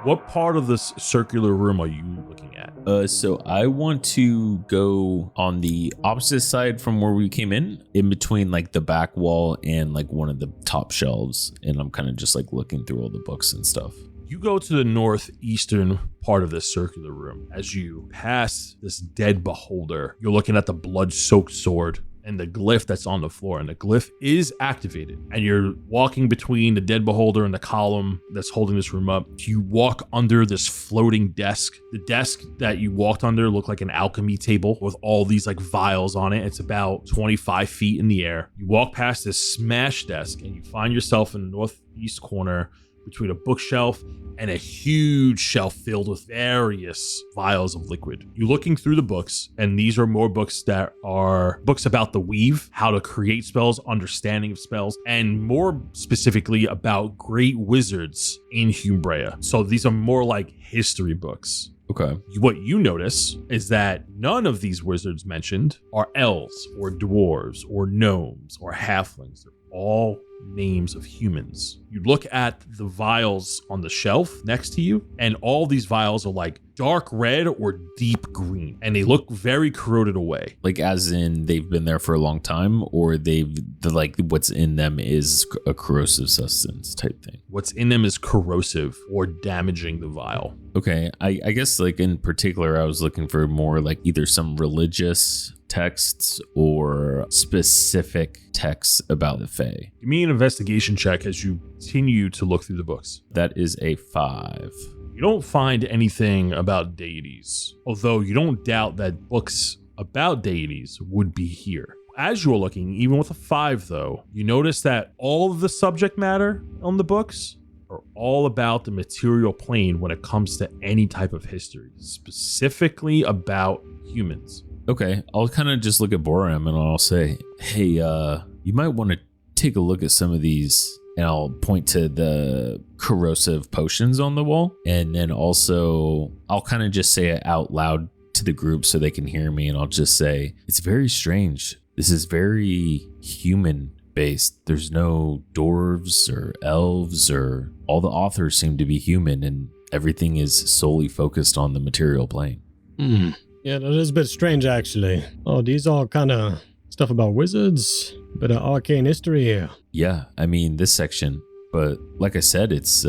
What part of this circular room are you looking at? So I want to go on the opposite side from where we came in between like the back wall and like one of the top shelves. And I'm kind of just like looking through all the books and stuff. You go to the northeastern part of this circular room. As you pass this dead beholder, you're looking at the blood-soaked sword and the glyph that's on the floor, and the glyph is activated, and you're walking between the dead beholder and the column that's holding this room up. You walk under this floating desk. The desk that you walked under looked like an alchemy table with all these like vials on it. It's about 25 feet in the air. You walk past this smashed desk, and you find yourself in the northeast corner between a bookshelf and a huge shelf filled with various vials of liquid. You're looking through the books, and these are more books that are books about the weave, how to create spells, understanding of spells, and more specifically about great wizards in Humbrea. So these are more like history books. Okay. What you notice is that none of these wizards mentioned are elves or dwarves or gnomes or halflings. They're all names of humans. You look at the vials on the shelf next to you, and all these vials are like dark red or deep green, and they look very corroded away. Like as in they've been there for a long time, or like what's in them is a corrosive substance type thing. What's in them is corrosive or damaging the vial. Okay, I guess like in particular, I was looking for more like either some religious texts or specific texts about the Fae. Give me an investigation check as you continue to look through the books. That is a 5. You don't find anything about deities, although you don't doubt that books about deities would be here. As you're looking, even with a 5 though, you notice that all of the subject matter on the books are all about the material plane when it comes to any type of history, specifically about humans. Okay, I'll kind of just look at Boram and I'll say, hey, you might want to take a look at some of these. And I'll point to the corrosive potions on the wall. And then also I'll kind of just say it out loud to the group so they can hear me. And I'll just say, it's very strange. This is very human based. There's no dwarves or elves, or all the authors seem to be human, and everything is solely focused on the material plane. Yeah, that is a bit strange, actually. Oh, these all kind of stuff about wizards, bit of arcane history here. Yeah, I mean, this section, but like I said, it's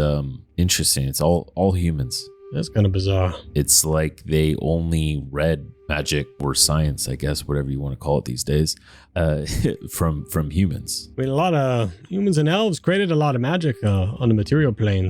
interesting. It's all humans. That's kind of bizarre. It's like they only read magic or science, I guess, whatever you want to call it these days, from humans. I mean, a lot of humans and elves created a lot of magic on the material plane,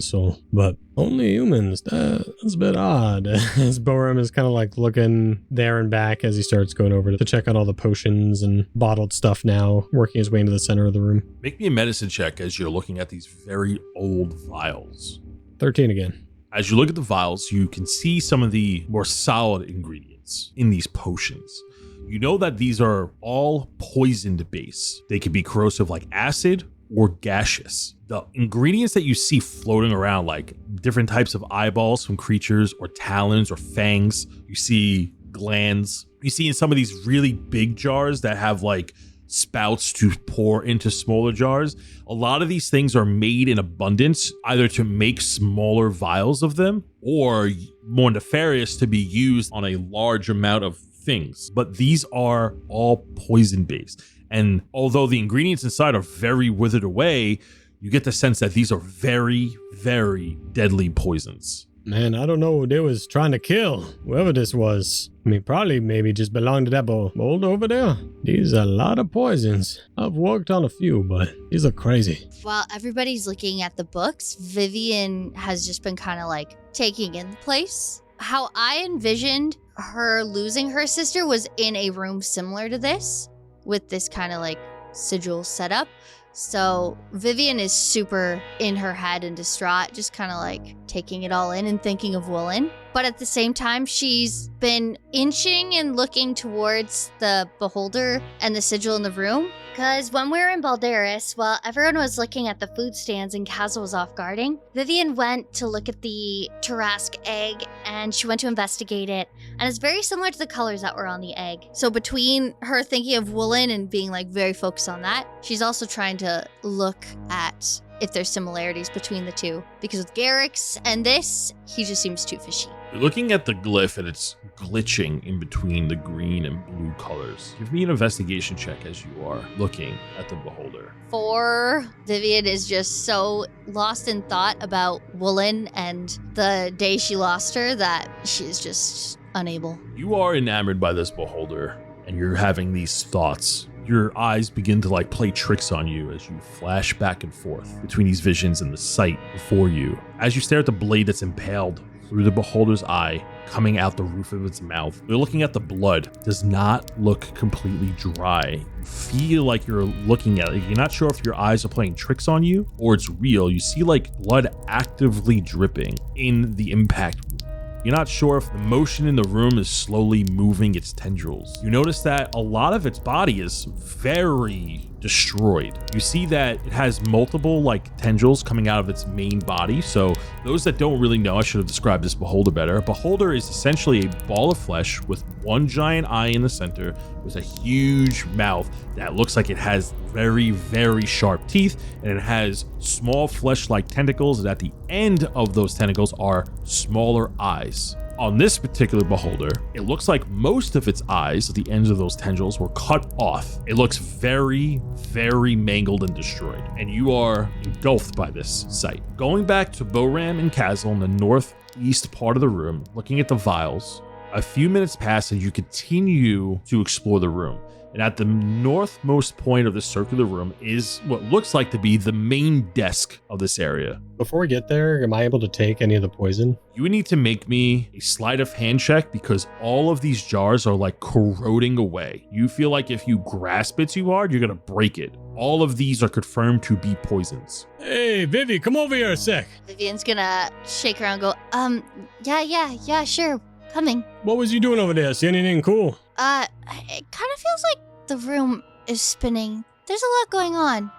but only humans. That's a bit odd. As Boram is kind of like looking there and back as he starts going over to check out all the potions and bottled stuff now, working his way into the center of the room. Make me a medicine check as you're looking at these very old vials. 13 again. As you look at the vials, you can see some of the more solid ingredients in these potions. You know that these are all poisoned base. They could be corrosive like acid or gaseous. The ingredients that you see floating around, like different types of eyeballs from creatures or talons or fangs, you see glands. You see in some of these really big jars that have like spouts to pour into smaller jars. A lot of these things are made in abundance, either to make smaller vials of them or more nefarious to be used on a large amount of things. But these are all poison based. And although the ingredients inside are very withered away, you get the sense that these are very, very deadly poisons. Man, I don't know who they was trying to kill, whoever this was. I mean, probably maybe just belonged to that mold over there. These are a lot of poisons. I've worked on a few, but these are crazy. While everybody's looking at the books, Vivien has just been kind of like taking in the place. How I envisioned her losing her sister was in a room similar to this, with this kind of like sigil setup. So Vivien is super in her head and distraught, just kind of like taking it all in and thinking of Woolen. But at the same time, she's been inching and looking towards the beholder and the sigil in the room. Because when we were in Balderas, while everyone was looking at the food stands and Kaz'il was off guarding, Vivien went to look at the Tarask egg and she went to investigate it. And it's very similar to the colors that were on the egg. So between her thinking of Woolen and being like very focused on that, she's also trying to look at if there's similarities between the two. Because with Garrick's and this, he just seems too fishy. You're looking at the glyph and it's glitching in between the green and blue colors. Give me an investigation check as you are looking at the beholder. 4. Vivien is just so lost in thought about Woolen and the day she lost her that she is just unable. You are enamored by this beholder and you're having these thoughts. Your eyes begin to like play tricks on you as you flash back and forth between these visions and the sight before you. As you stare at the blade that's impaled through the beholder's eye, coming out the roof of its mouth, you're looking at the blood. It does not look completely dry. You feel like you're looking at it. You're not sure if your eyes are playing tricks on you or it's real. You see like blood actively dripping in the impact. You're not sure if the motion in the room is slowly moving its tendrils. You notice that a lot of its body is very destroyed. You see that it has multiple like tendrils coming out of its main body. So those that don't really know, I should have described this beholder better. A beholder is essentially a ball of flesh with one giant eye in the center with a huge mouth that looks like it has very, very sharp teeth, and it has small flesh-like tentacles, and at the end of those tentacles are smaller eyes. On this particular beholder, it looks like most of its eyes at the ends of those tendrils were cut off. It looks very, very mangled and destroyed, and you are engulfed by this sight. Going back to Boram and Kaz'il in the northeast part of the room, looking at the vials, a few minutes pass and you continue to explore the room. And at the northmost point of the circular room is what looks like to be the main desk of this area. Before we get there, am I able to take any of the poison? You would need to make me a sleight of hand check because all of these jars are like corroding away. You feel like if you grasp it too hard, you're going to break it. All of these are confirmed to be poisons. Hey, Vivi, come over here a sec. Vivien's gonna shake around and go, yeah, sure, coming. What was you doing over there? See anything cool? It kind of feels like the room is spinning. There's a lot going on.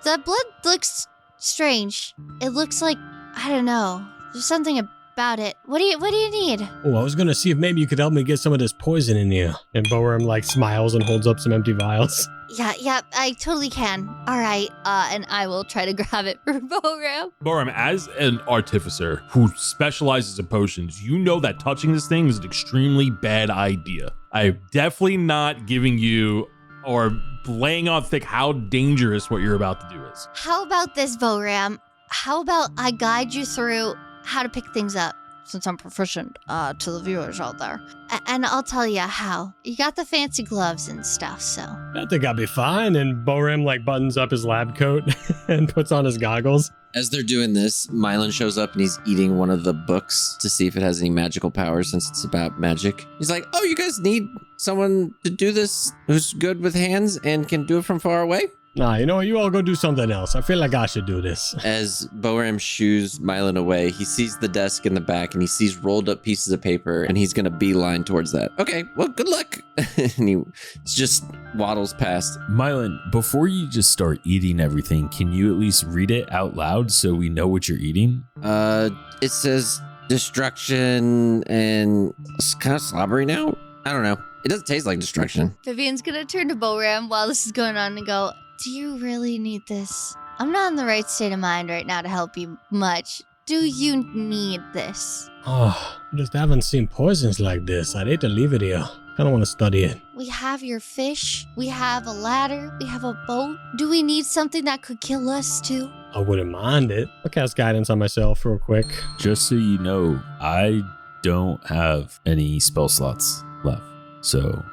The blood looks strange. It looks like, I don't know, there's something about it. What do you need? Oh, I was gonna see if maybe you could help me get some of this poison in here. And Boram like smiles and holds up some empty vials. Yeah, I totally can. All right, and I will try to grab it for Boram. Boram, as an artificer who specializes in potions, you know that touching this thing is an extremely bad idea. I'm definitely not giving you or laying on thick how dangerous what you're about to do is. How about this, Boram? How about I guide you through how to pick things up, since I'm proficient to the viewers out there. And I'll tell you how. You got the fancy gloves and stuff, so. I think I'll be fine. And Boram like buttons up his lab coat and puts on his goggles. As they're doing this, Myelin shows up and he's eating one of the books to see if it has any magical powers since it's about magic. He's like, oh, you guys need someone to do this who's good with hands and can do it from far away? Nah, you know what? You all go do something else. I feel like I should do this. As Boram shoos Myelin away, he sees the desk in the back and he sees rolled up pieces of paper and he's going to beeline towards that. Okay, well, good luck. And he just waddles past. Myelin, before you just start eating everything, can you at least read it out loud so we know what you're eating? It says destruction and it's kind of slobbery now. I don't know. It doesn't taste like destruction. Vivien's gonna turn to Boram while this is going on and go, do you really need this? I'm not in the right state of mind right now to help you much. Do you need this? Oh, I just haven't seen poisons like this. I'd hate to leave it here. I don't want to study it. We have your fish. We have a ladder. We have a boat. Do we need something that could kill us too? I wouldn't mind it. I'll cast guidance on myself real quick. Just so you know, I don't have any spell slots left. So...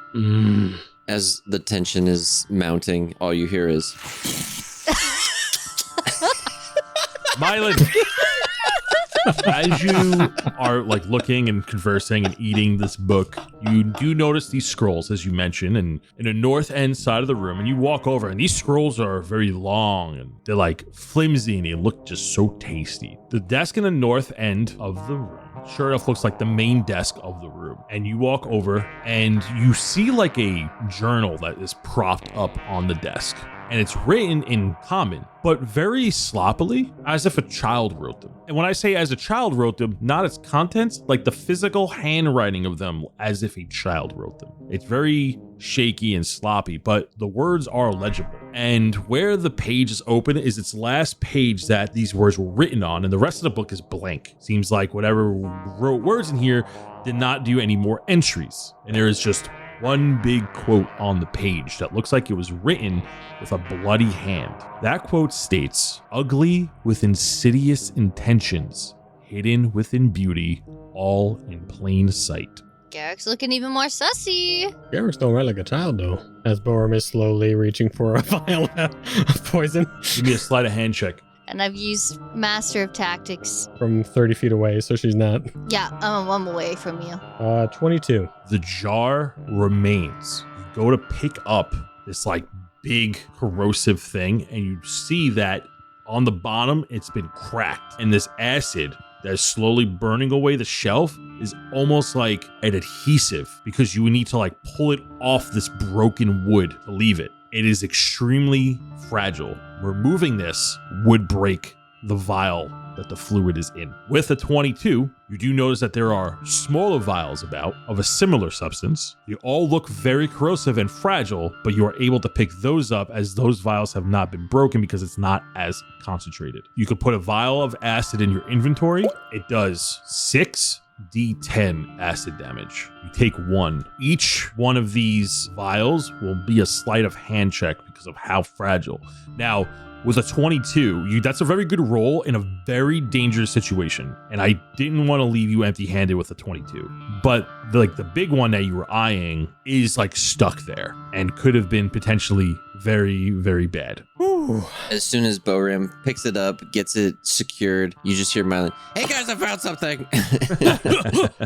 As the tension is mounting, all you hear is... Myelin, as you are like looking and conversing and eating this book, you do notice these scrolls, as you mentioned, and in the north end side of the room, and you walk over, and these scrolls are very long, and they're like flimsy, and they look just so tasty. The desk in the north end of the room sure enough looks like the main desk of the room, and you walk over and you see like a journal that is propped up on the desk, and it's written in common but very sloppily, as if a child wrote them. And when I say as a child wrote them, not its contents, like the physical handwriting of them, as if a child wrote them. It's very shaky and sloppy, but the words are legible. And where the page is open is its last page that these words were written on, and the rest of the book is blank. Seems like whatever wrote words in here did not do any more entries. And there is just one big quote on the page that looks like it was written with a bloody hand. That quote states, "Ugly with insidious intentions, hidden within beauty, all in plain sight." Garrick's looking even more sussy. Garrick's don't write like a child, though. As Boram is slowly reaching for a vial of poison. Give me a sleight of hand check. And I've used Master of Tactics. From 30 feet away, so she's not. Yeah, I'm away from you. 22. The jar remains. You go to pick up this like big corrosive thing, and you see that on the bottom it's been cracked, and this acid that is slowly burning away the shelf is almost like an adhesive, because you would need to like pull it off this broken wood to leave it. It is extremely fragile. Removing this would break the vial that the fluid is in. With a 22, you do notice that there are smaller vials about of a similar substance. They all look very corrosive and fragile, but you are able to pick those up as those vials have not been broken because it's not as concentrated. You could put a vial of acid in your inventory. It does 6d10 acid damage. You take one. Each one of these vials will be a sleight of hand check because of how fragile. Now, with a 22, that's a very good roll in a very dangerous situation. And I didn't want to leave you empty-handed with a 22. But the big one that you were eyeing is like stuck there and could have been potentially very, very bad. Ooh. As soon as Boram picks it up, gets it secured, you just hear Myelin, "Hey guys, I found something."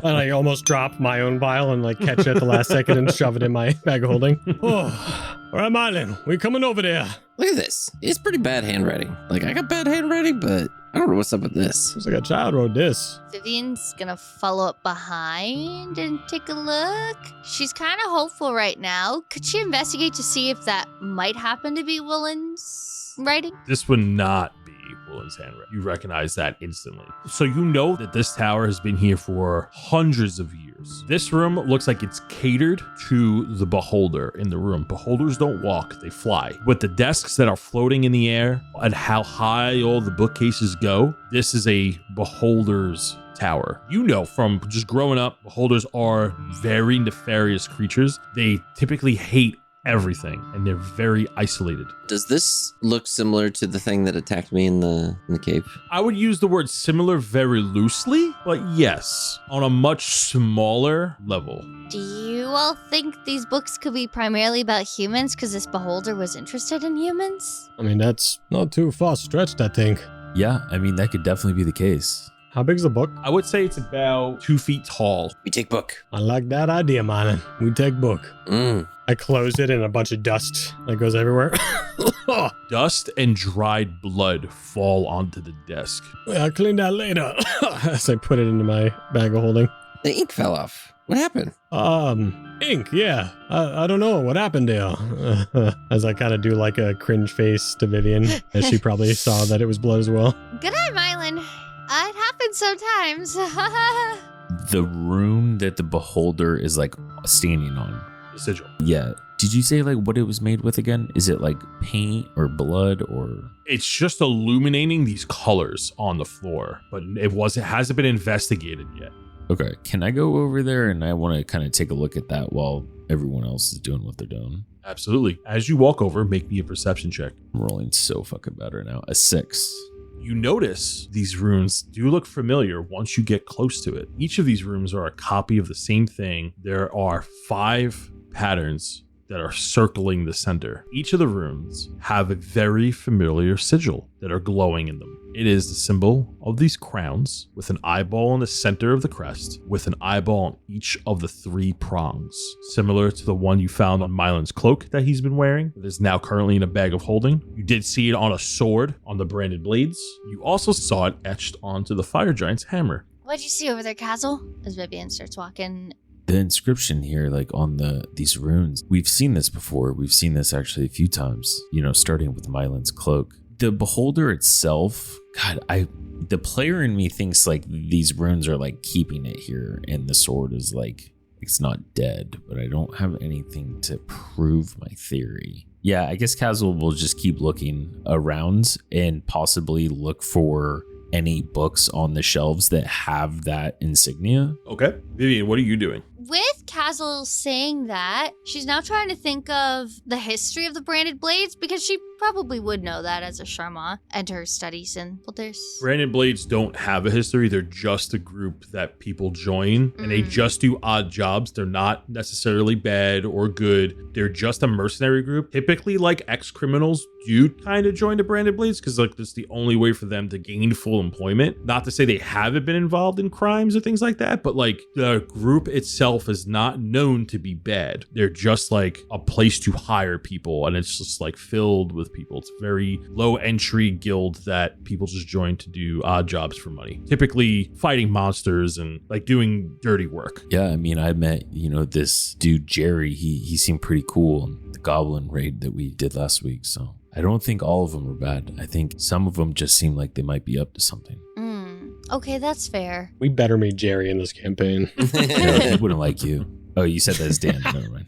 And I almost drop my own vial and like catch it at the last second and shove it in my bag of holding. Oh. All right, Myelin, we coming over there. Look at this. It's pretty bad handwriting. Like, I got bad handwriting, but I don't know what's up with this. Looks like a child wrote this. Vivien's gonna follow up behind and take a look. She's kind of hopeful right now. Could she investigate to see if that might happen to be Willen's writing? This would not be Willen's handwriting. You recognize that instantly. So you know that this tower has been here for hundreds of years. This room looks like it's catered to the beholder in the room. Beholders don't walk, they fly. With the desks that are floating in the air and how high all the bookcases go, this is a beholder's tower. You know from just growing up, beholders are very nefarious creatures. They typically hate everything and they're very isolated. Does this look similar to the thing that attacked me in the cave? I would use the word similar very loosely, but yes, on a much smaller level. Do you all think these books could be primarily about humans because this beholder was interested in humans? I mean, that's not too far stretched, I think. Yeah, I mean, that could definitely be the case. How big's the book? I would say it's about 2 feet tall. We take book. I like that idea, Myelin. We take book. I close it and a bunch of dust that goes everywhere. Dust and dried blood fall onto the desk. I'll clean that later. As I put it into my bag of holding. The ink fell off. What happened? Ink, yeah. I don't know what happened there. As I kind of do like a cringe face to Vivien, as she probably saw that it was blood as well. Good night, Myelin. It happens sometimes. The rune that the beholder is like standing on. The sigil. Yeah. Did you say like what it was made with again? Is it like paint or blood or? It's just illuminating these colors on the floor, but it hasn't been investigated yet. Okay. Can I go over there and I want to kind of take a look at that while everyone else is doing what they're doing? Absolutely. As you walk over, make me a perception check. I'm rolling so fucking better now. A 6. You notice these runes do look familiar once you get close to it. Each of these runes are a copy of the same thing. There are 5 patterns that are circling the center. Each of the runes have a very familiar sigil that are glowing in them. It is the symbol of these crowns with an eyeball in the center of the crest with an eyeball on each of the 3 prongs, similar to the one you found on Myelin's cloak that he's been wearing. It is now currently in a bag of holding. You did see it on a sword on the branded blades. You also saw it etched onto the fire giant's hammer. What'd you see over there, Kaz'il? As Vivien starts walking. The inscription here, like on these runes, we've seen this before. We've seen this actually a few times, starting with Myelin's cloak. The beholder itself, God, the player in me thinks like these runes are like keeping it here and the sword is like, it's not dead, but I don't have anything to prove my theory. Yeah, I guess Kaz'il will just keep looking around and possibly look for any books on the shelves that have that insignia. Okay. Vivien, what are you doing? With Kaz'il saying that, she's now trying to think of the history of the branded blades because she probably would know that as a Charmant and her studies in Baldur's. Branded Blades don't have a history. They're just a group that people join and they just do odd jobs. They're not necessarily bad or good. They're just a mercenary group. Typically, like ex-criminals do kind of join the Branded Blades because like that's the only way for them to gain full employment. Not to say they haven't been involved in crimes or things like that, but like the group itself is not known to be bad. They're just like a place to hire people and it's just like filled with people. It's a very low entry guild that people just join to do odd jobs for money. Typically fighting monsters and like doing dirty work. Yeah, I mean, I met, this dude, Jerry. He seemed pretty cool in the goblin raid that we did last week. So I don't think all of them are bad. I think some of them just seem like they might be up to something. Okay, that's fair. We better meet Jerry in this campaign. No, he wouldn't like you. Oh, you said that's Dan. Never mind.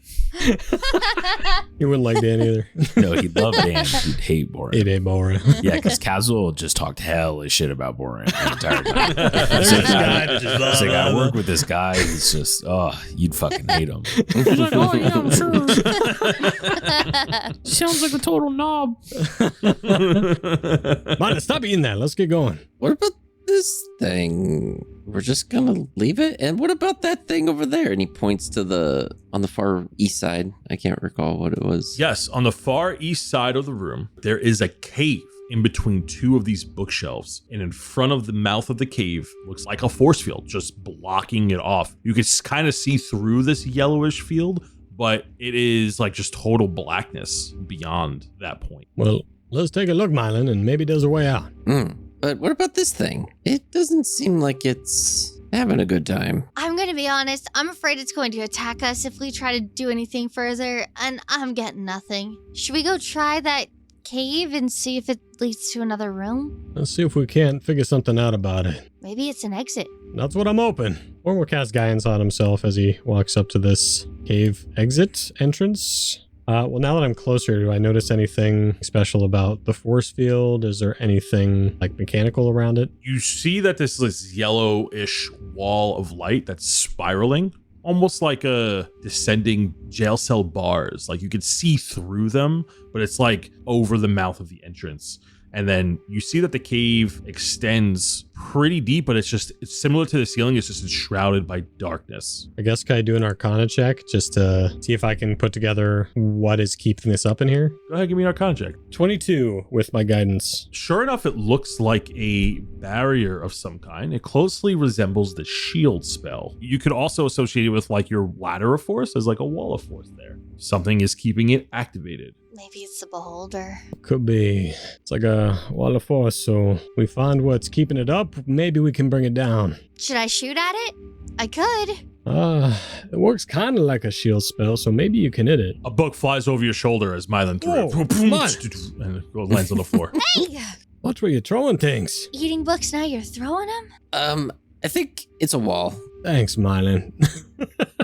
He wouldn't like Dan either. No, he'd love Dan. He'd hate Boram. He'd hate Boram. Yeah, because Kaz'il just talked hellish shit about Boram the entire time. There's this guy that just It's like, I work with this guy. He's just, you'd fucking hate him. He's like, oh yeah, I'm sure. Sounds like a total knob. Mine, stop eating that. Let's get going. What about this thing? We're just gonna leave it? And what about that thing over there? And he points to on the far east side. I can't recall what it was. Yes, on the far east side of the room, there is a cave in between 2 of these bookshelves. And in front of the mouth of the cave looks like a force field, just blocking it off. You can kind of see through this yellowish field, but it is like just total blackness beyond that point. Well, let's take a look, Myelin, and maybe there's a way out. But what about this thing? It doesn't seem like it's having a good time. I'm gonna be honest, I'm afraid it's going to attack us if we try to do anything further, and I'm getting nothing. Should we go try that cave and see if it leads to another room? Let's see if we can't figure something out about it. Maybe it's an exit. That's what I'm hoping. Or we'll cast guidance on himself as he walks up to this cave exit entrance. Well, now that I'm closer, do I notice anything special about the force field? Is there anything like mechanical around it? You see that this yellowish wall of light that's spiraling, almost like a descending jail cell bars. Like you could see through them, but it's like over the mouth of the entrance. And then you see that the cave extends pretty deep, but it's similar to the ceiling. It's just shrouded by darkness. I guess can I do an Arcana check just to see if I can put together what is keeping this up in here? Go ahead, give me an Arcana check. 22 with my guidance. Sure enough, it looks like a barrier of some kind. It closely resembles the shield spell. You could also associate it with like your ladder of force as like a wall of force there. Something is keeping it activated. Maybe it's the beholder. Could be. It's like a wall of force, so we find what's keeping it up. Maybe we can bring it down. Should I shoot at it? I could. It works kind of like a shield spell, so maybe you can hit it. A book flies over your shoulder as Myelin threw it. Whoa, come on. And it lands on the floor. Hey! Watch where you're throwing things. Eating books, now you're throwing them? I think it's a wall. Thanks, Myelin.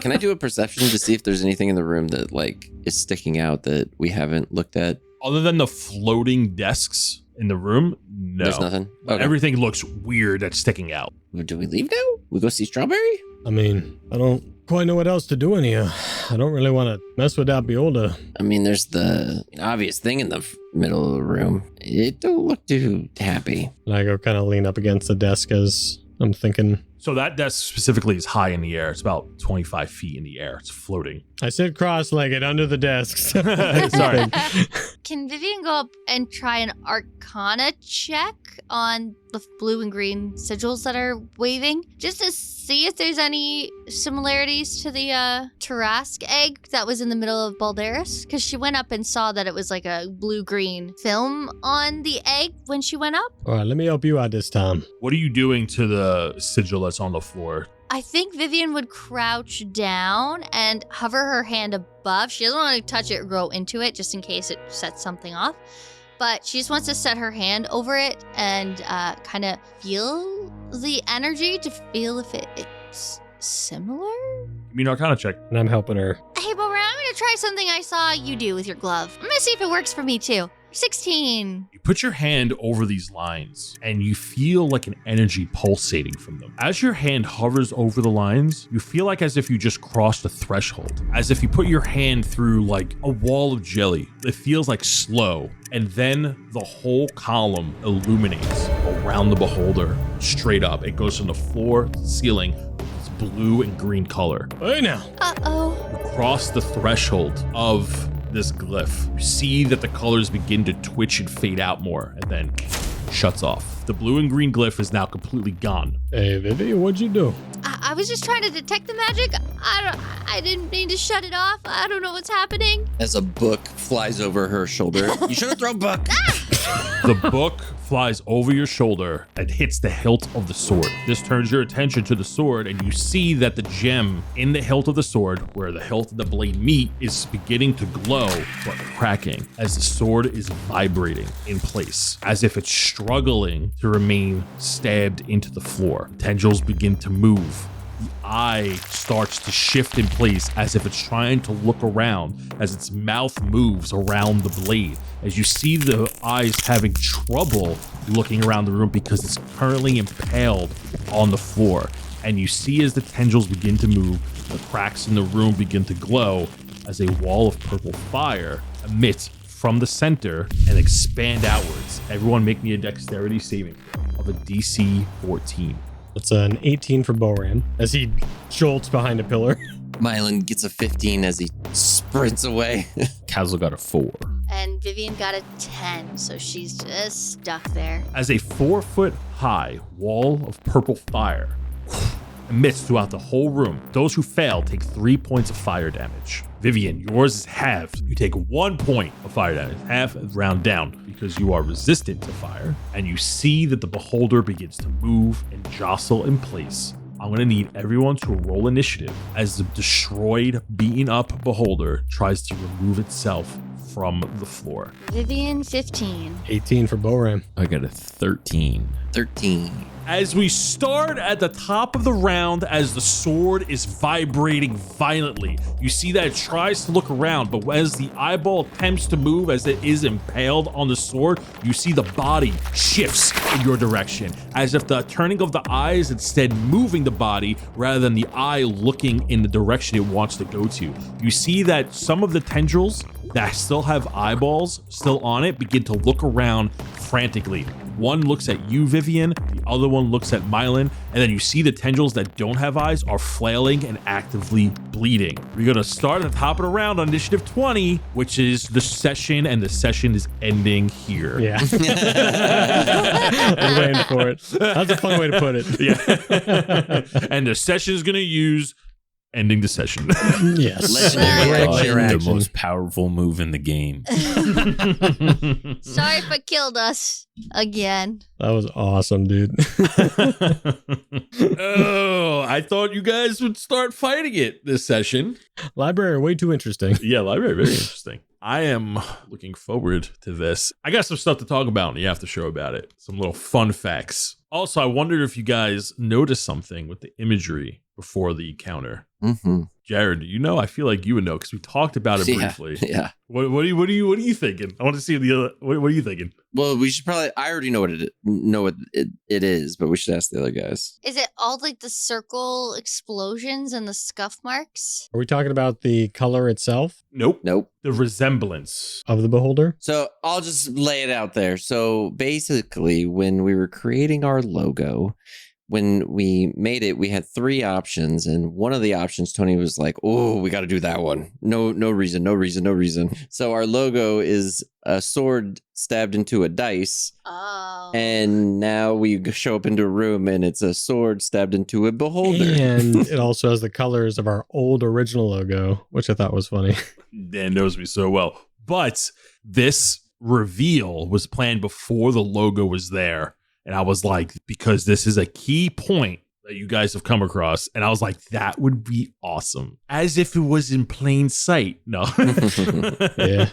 Can I do a perception to see if there's anything in the room that like is sticking out that we haven't looked at? Other than the floating desks in the room, no. There's nothing. Okay. Everything looks weird that's sticking out. Do we leave now? We go see Strawberry? I mean, I don't quite know what else to do in here. I don't really want to mess with that beholder. I mean, there's the obvious thing in the middle of the room. It don't look too happy. And I go kind of lean up against the desk as I'm thinking. So that desk specifically is high in the air. It's about 25 feet in the air. It's floating. I sit cross-legged under the desk. Sorry. Can Vivien go up and try an Arcana check on the blue and green sigils that are waving? Just to see if there's any similarities to the Tarask egg that was in the middle of Balderas? Because she went up and saw that it was like a blue-green film on the egg when she went up. All right, let me help you out this time. What are you doing to the sigil that's on the floor? I think Vivien would crouch down and hover her hand above. She doesn't want to touch it or go into it just in case it sets something off. But she just wants to set her hand over it and kind of feel the energy to feel if it's similar. Give me an Arcana check. And I'm helping her. Hey, Boram, I'm going to try something I saw you do with your glove. I'm going to see if it works for me too. 16. You put your hand over these lines and you feel like an energy pulsating from them. As your hand hovers over the lines, you feel like as if you just crossed a threshold, as if you put your hand through like a wall of jelly. It feels like slow. And then the whole column illuminates around the beholder straight up. It goes from the floor to the ceiling. It's blue and green color. Hey now. Uh-oh. You cross the threshold of this glyph. You see that the colors begin to twitch and fade out more and then shuts off. The blue and green glyph is now completely gone. Hey, Vivi, what'd you do? I was just trying to detect the magic. I didn't mean to shut it off. I don't know what's happening. As a book flies over her shoulder. You should have thrown book. The book flies over your shoulder and hits the hilt of the sword. This turns your attention to the sword and you see that the gem in the hilt of the sword, where the hilt and the blade meet, is beginning to glow but cracking as the sword is vibrating in place, as if it's struggling to remain stabbed into the floor. Tendrils begin to move. The eye starts to shift in place as if it's trying to look around as its mouth moves around the blade. As you see the eyes having trouble looking around the room because it's currently impaled on the floor. And you see as the tendrils begin to move, the cracks in the room begin to glow as a wall of purple fire emits from the center and expand outwards. Everyone make me a dexterity saving throw of a DC 14. It's an 18 for Boram as he jolts behind a pillar. Myelin gets a 15 as he sprints away. Kaz'il got a 4. And Vivien got a 10, so she's just stuck there. As a 4-foot high wall of purple fire emits throughout the whole room. Those who fail take 3 points of fire damage. Vivien, yours is halved. You take 1 point of fire damage, half round down, because you are resistant to fire. And you see that the beholder begins to move and jostle in place. I'm going to need everyone to roll initiative as the destroyed, beaten up beholder tries to remove itself from the floor. Vivien, 15. 18 for Boram. I got a 13. 13. As we start at the top of the round, as the sword is vibrating violently, you see that it tries to look around, but as the eyeball attempts to move as it is impaled on the sword, you see the body shifts in your direction, as if the turning of the eye is instead moving the body rather than the eye looking in the direction it wants to go to. You see that some of the tendrils that still have eyeballs still on it begin to look around frantically. One looks at you, Vivien, the other one looks at Myelin, and then you see the tendrils that don't have eyes are flailing and actively bleeding. We're gonna start at the top of the round on initiative 20, which is the session, and the session is ending here. Yeah. I was waiting for it. That's a fun way to put it. Yeah. And the session is gonna use ending the session. Yes. Legendary Great action. The action. most powerful move in the game. Sorry if it killed us again. That was awesome, dude. Oh, I thought you guys would start fighting it this session. Library, way too interesting. Yeah, library, very interesting. I am looking forward to this. I got some stuff to talk about in the after show about it. Some little fun facts. Also, I wondered if you guys noticed something with the imagery before the encounter. Mm-hmm. Jared, you know, I feel like you would know because we talked about it briefly. Yeah. What are you thinking? I want to see the other. What are you thinking? Well, we should probably. I already know what it is, but we should ask the other guys. Is it all like the circle explosions and the scuff marks? Are we talking about the color itself Nope. Nope. The resemblance. of the beholder? So I'll just lay it out there. So basically, when we were creating our logo, when we made it, we had 3 options, and one of the options, Tony was like, "Oh, we got to do that one. No reason." So our logo is a sword stabbed into a dice, Oh. and now we show up into a room, and it's a sword stabbed into a beholder. And it also has the colors of our old original logo, which I thought was funny. Dan knows me so well. But this reveal was planned before the logo was there. And I was like, because this is a key point that you guys have come across. And I was like, that would be awesome. As if it was in plain sight. No. Yeah.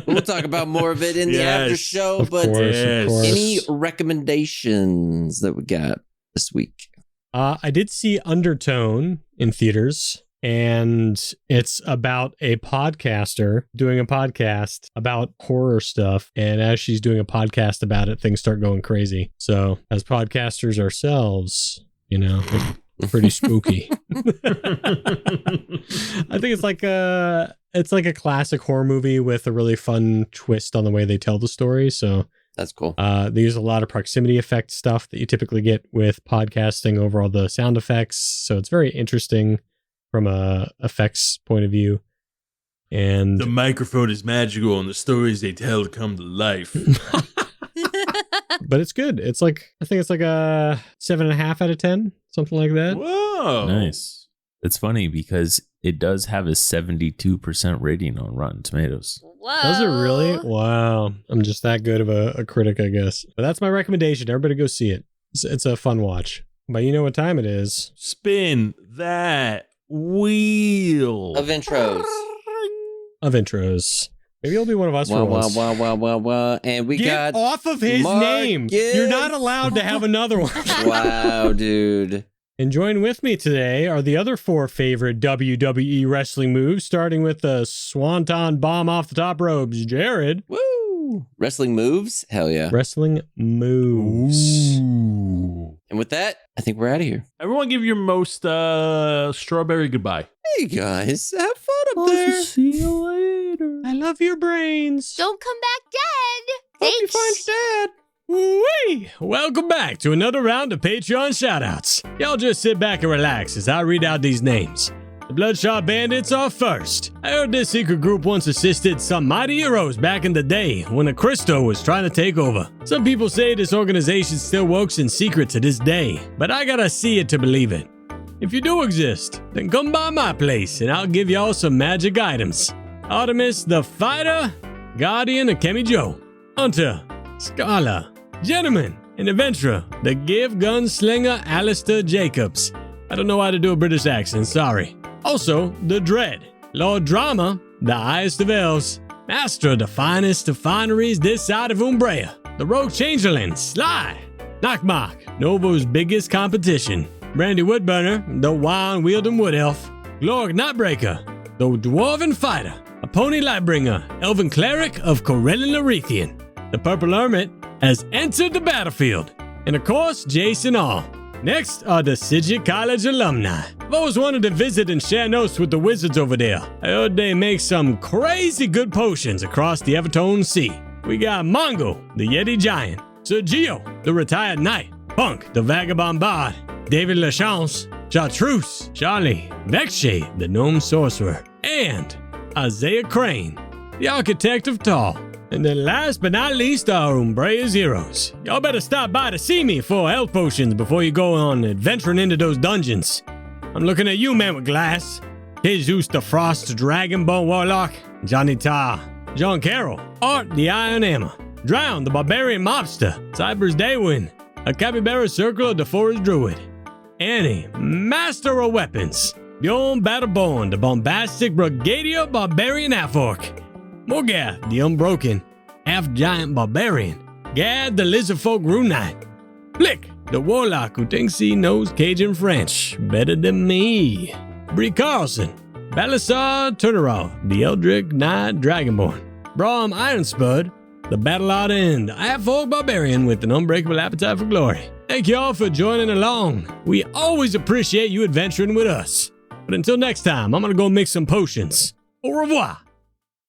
We'll talk about more of it in the Yes. after show, Of but course, Yes. of course. any recommendations that we got this week? I did see Undertone in theaters, and it's about a podcaster doing a podcast about horror stuff. And as she's doing a podcast about it, things start going crazy. So as podcasters ourselves, you know, it's pretty spooky. I think it's like a classic horror movie with a really fun twist on the way they tell the story. So That's cool. they use a lot of proximity effect stuff that you typically get with podcasting over all the sound effects. So it's very interesting from a effects point of view. And The microphone is magical and the stories they tell come to life. but it's good. It's like, I think it's like a 7.5 out of 10, something like that. Whoa. Nice. It's funny because it does have a 72% rating on Rotten Tomatoes. Whoa. Does it really? Wow. I'm just that good of a critic, I guess. But that's my recommendation. Everybody go see it. It's a fun watch. But you know what time it is. Spin that wheel. Of intros. Of intros. Maybe it'll be one of us for once. Wow. And we Get got. off of his name. Marcus. You're not allowed to have another one. Wow, dude. And join with me today are the other 4 favorite WWE wrestling moves, starting with the Swanton Bomb off the top ropes. Jared. Woo. Wrestling moves? Hell yeah. Wrestling moves. Ooh. And with that, I think we're out of here. Everyone give your most strawberry goodbye. Hey, guys. Have fun up there. See you later. I love your brains. Don't come back dead. Hope you Thanks. find your dad. Wee! Welcome back to another round of Patreon shoutouts. Y'all just sit back and relax as I read out these names. The Bloodshot Bandits are first. I heard this secret group once assisted some mighty heroes back in the day when the Christo was trying to take over. Some people say this organization still works in secret to this day, but I gotta see it to believe it. If you do exist, then come by my place and I'll give y'all some magic items. Artemis the Fighter, Guardian of Kemi Joe, Hunter, Scholar, Gentleman, and Adventurer, the Gift Gunslinger Alistair Jacobs. I don't know how to do a British accent, sorry. Also, the Dread, Lord Drama, the highest of elves, Master of the finest of fineries this side of Umbrea, the Rogue Changeling, Sly, Knockmark, Novo's biggest competition, Brandy Woodburner, the Wand-wielding Wood Elf, Glorg Nightbreaker, the Dwarven Fighter, a Pony Lightbringer, Elven Cleric of Corellin Larethian. The Purple Hermit has entered the battlefield, and of course, Jason All. Next are the Sigil College alumni. I've always wanted to visit and share notes with the wizards over there. I heard they make some crazy good potions across the Evertone Sea. We got Mongo, the Yeti Giant, Sergio, the retired knight, Punk, the vagabond bard, David Lachance, Chartreuse, Charlie, Vexshade, the gnome sorcerer, and Isaiah Crane, the architect of Tall. And then last but not least are Umbrea's heroes. Y'all better stop by to see me for health potions before you go on adventuring into those dungeons. I'm looking at you, man with glass. Jesus the Frost Dragonbone Warlock, Johnny Tar, John Carroll, Art the Iron Hammer, Drown the Barbarian Mobster, Cypress Daywin, a Capybara Circle of the Forest Druid, Annie, Master of Weapons, Bjorn Battleborn, the Bombastic Brigadier Barbarian Half-Orc, Morgath, the Unbroken, Half-Giant Barbarian, Gad, the Lizardfolk Rune Knight, Flick, the Warlock who thinks he knows Cajun French better than me, Bree Carlson, Balasar Turnerall, the Eldrick Knight Dragonborn, Braum Ironspud, the Battle-Otter and Half-Orc Barbarian with an unbreakable appetite for glory. Thank you all for joining along. We always appreciate you adventuring with us. But until next time, I'm gonna go mix some potions. Au revoir.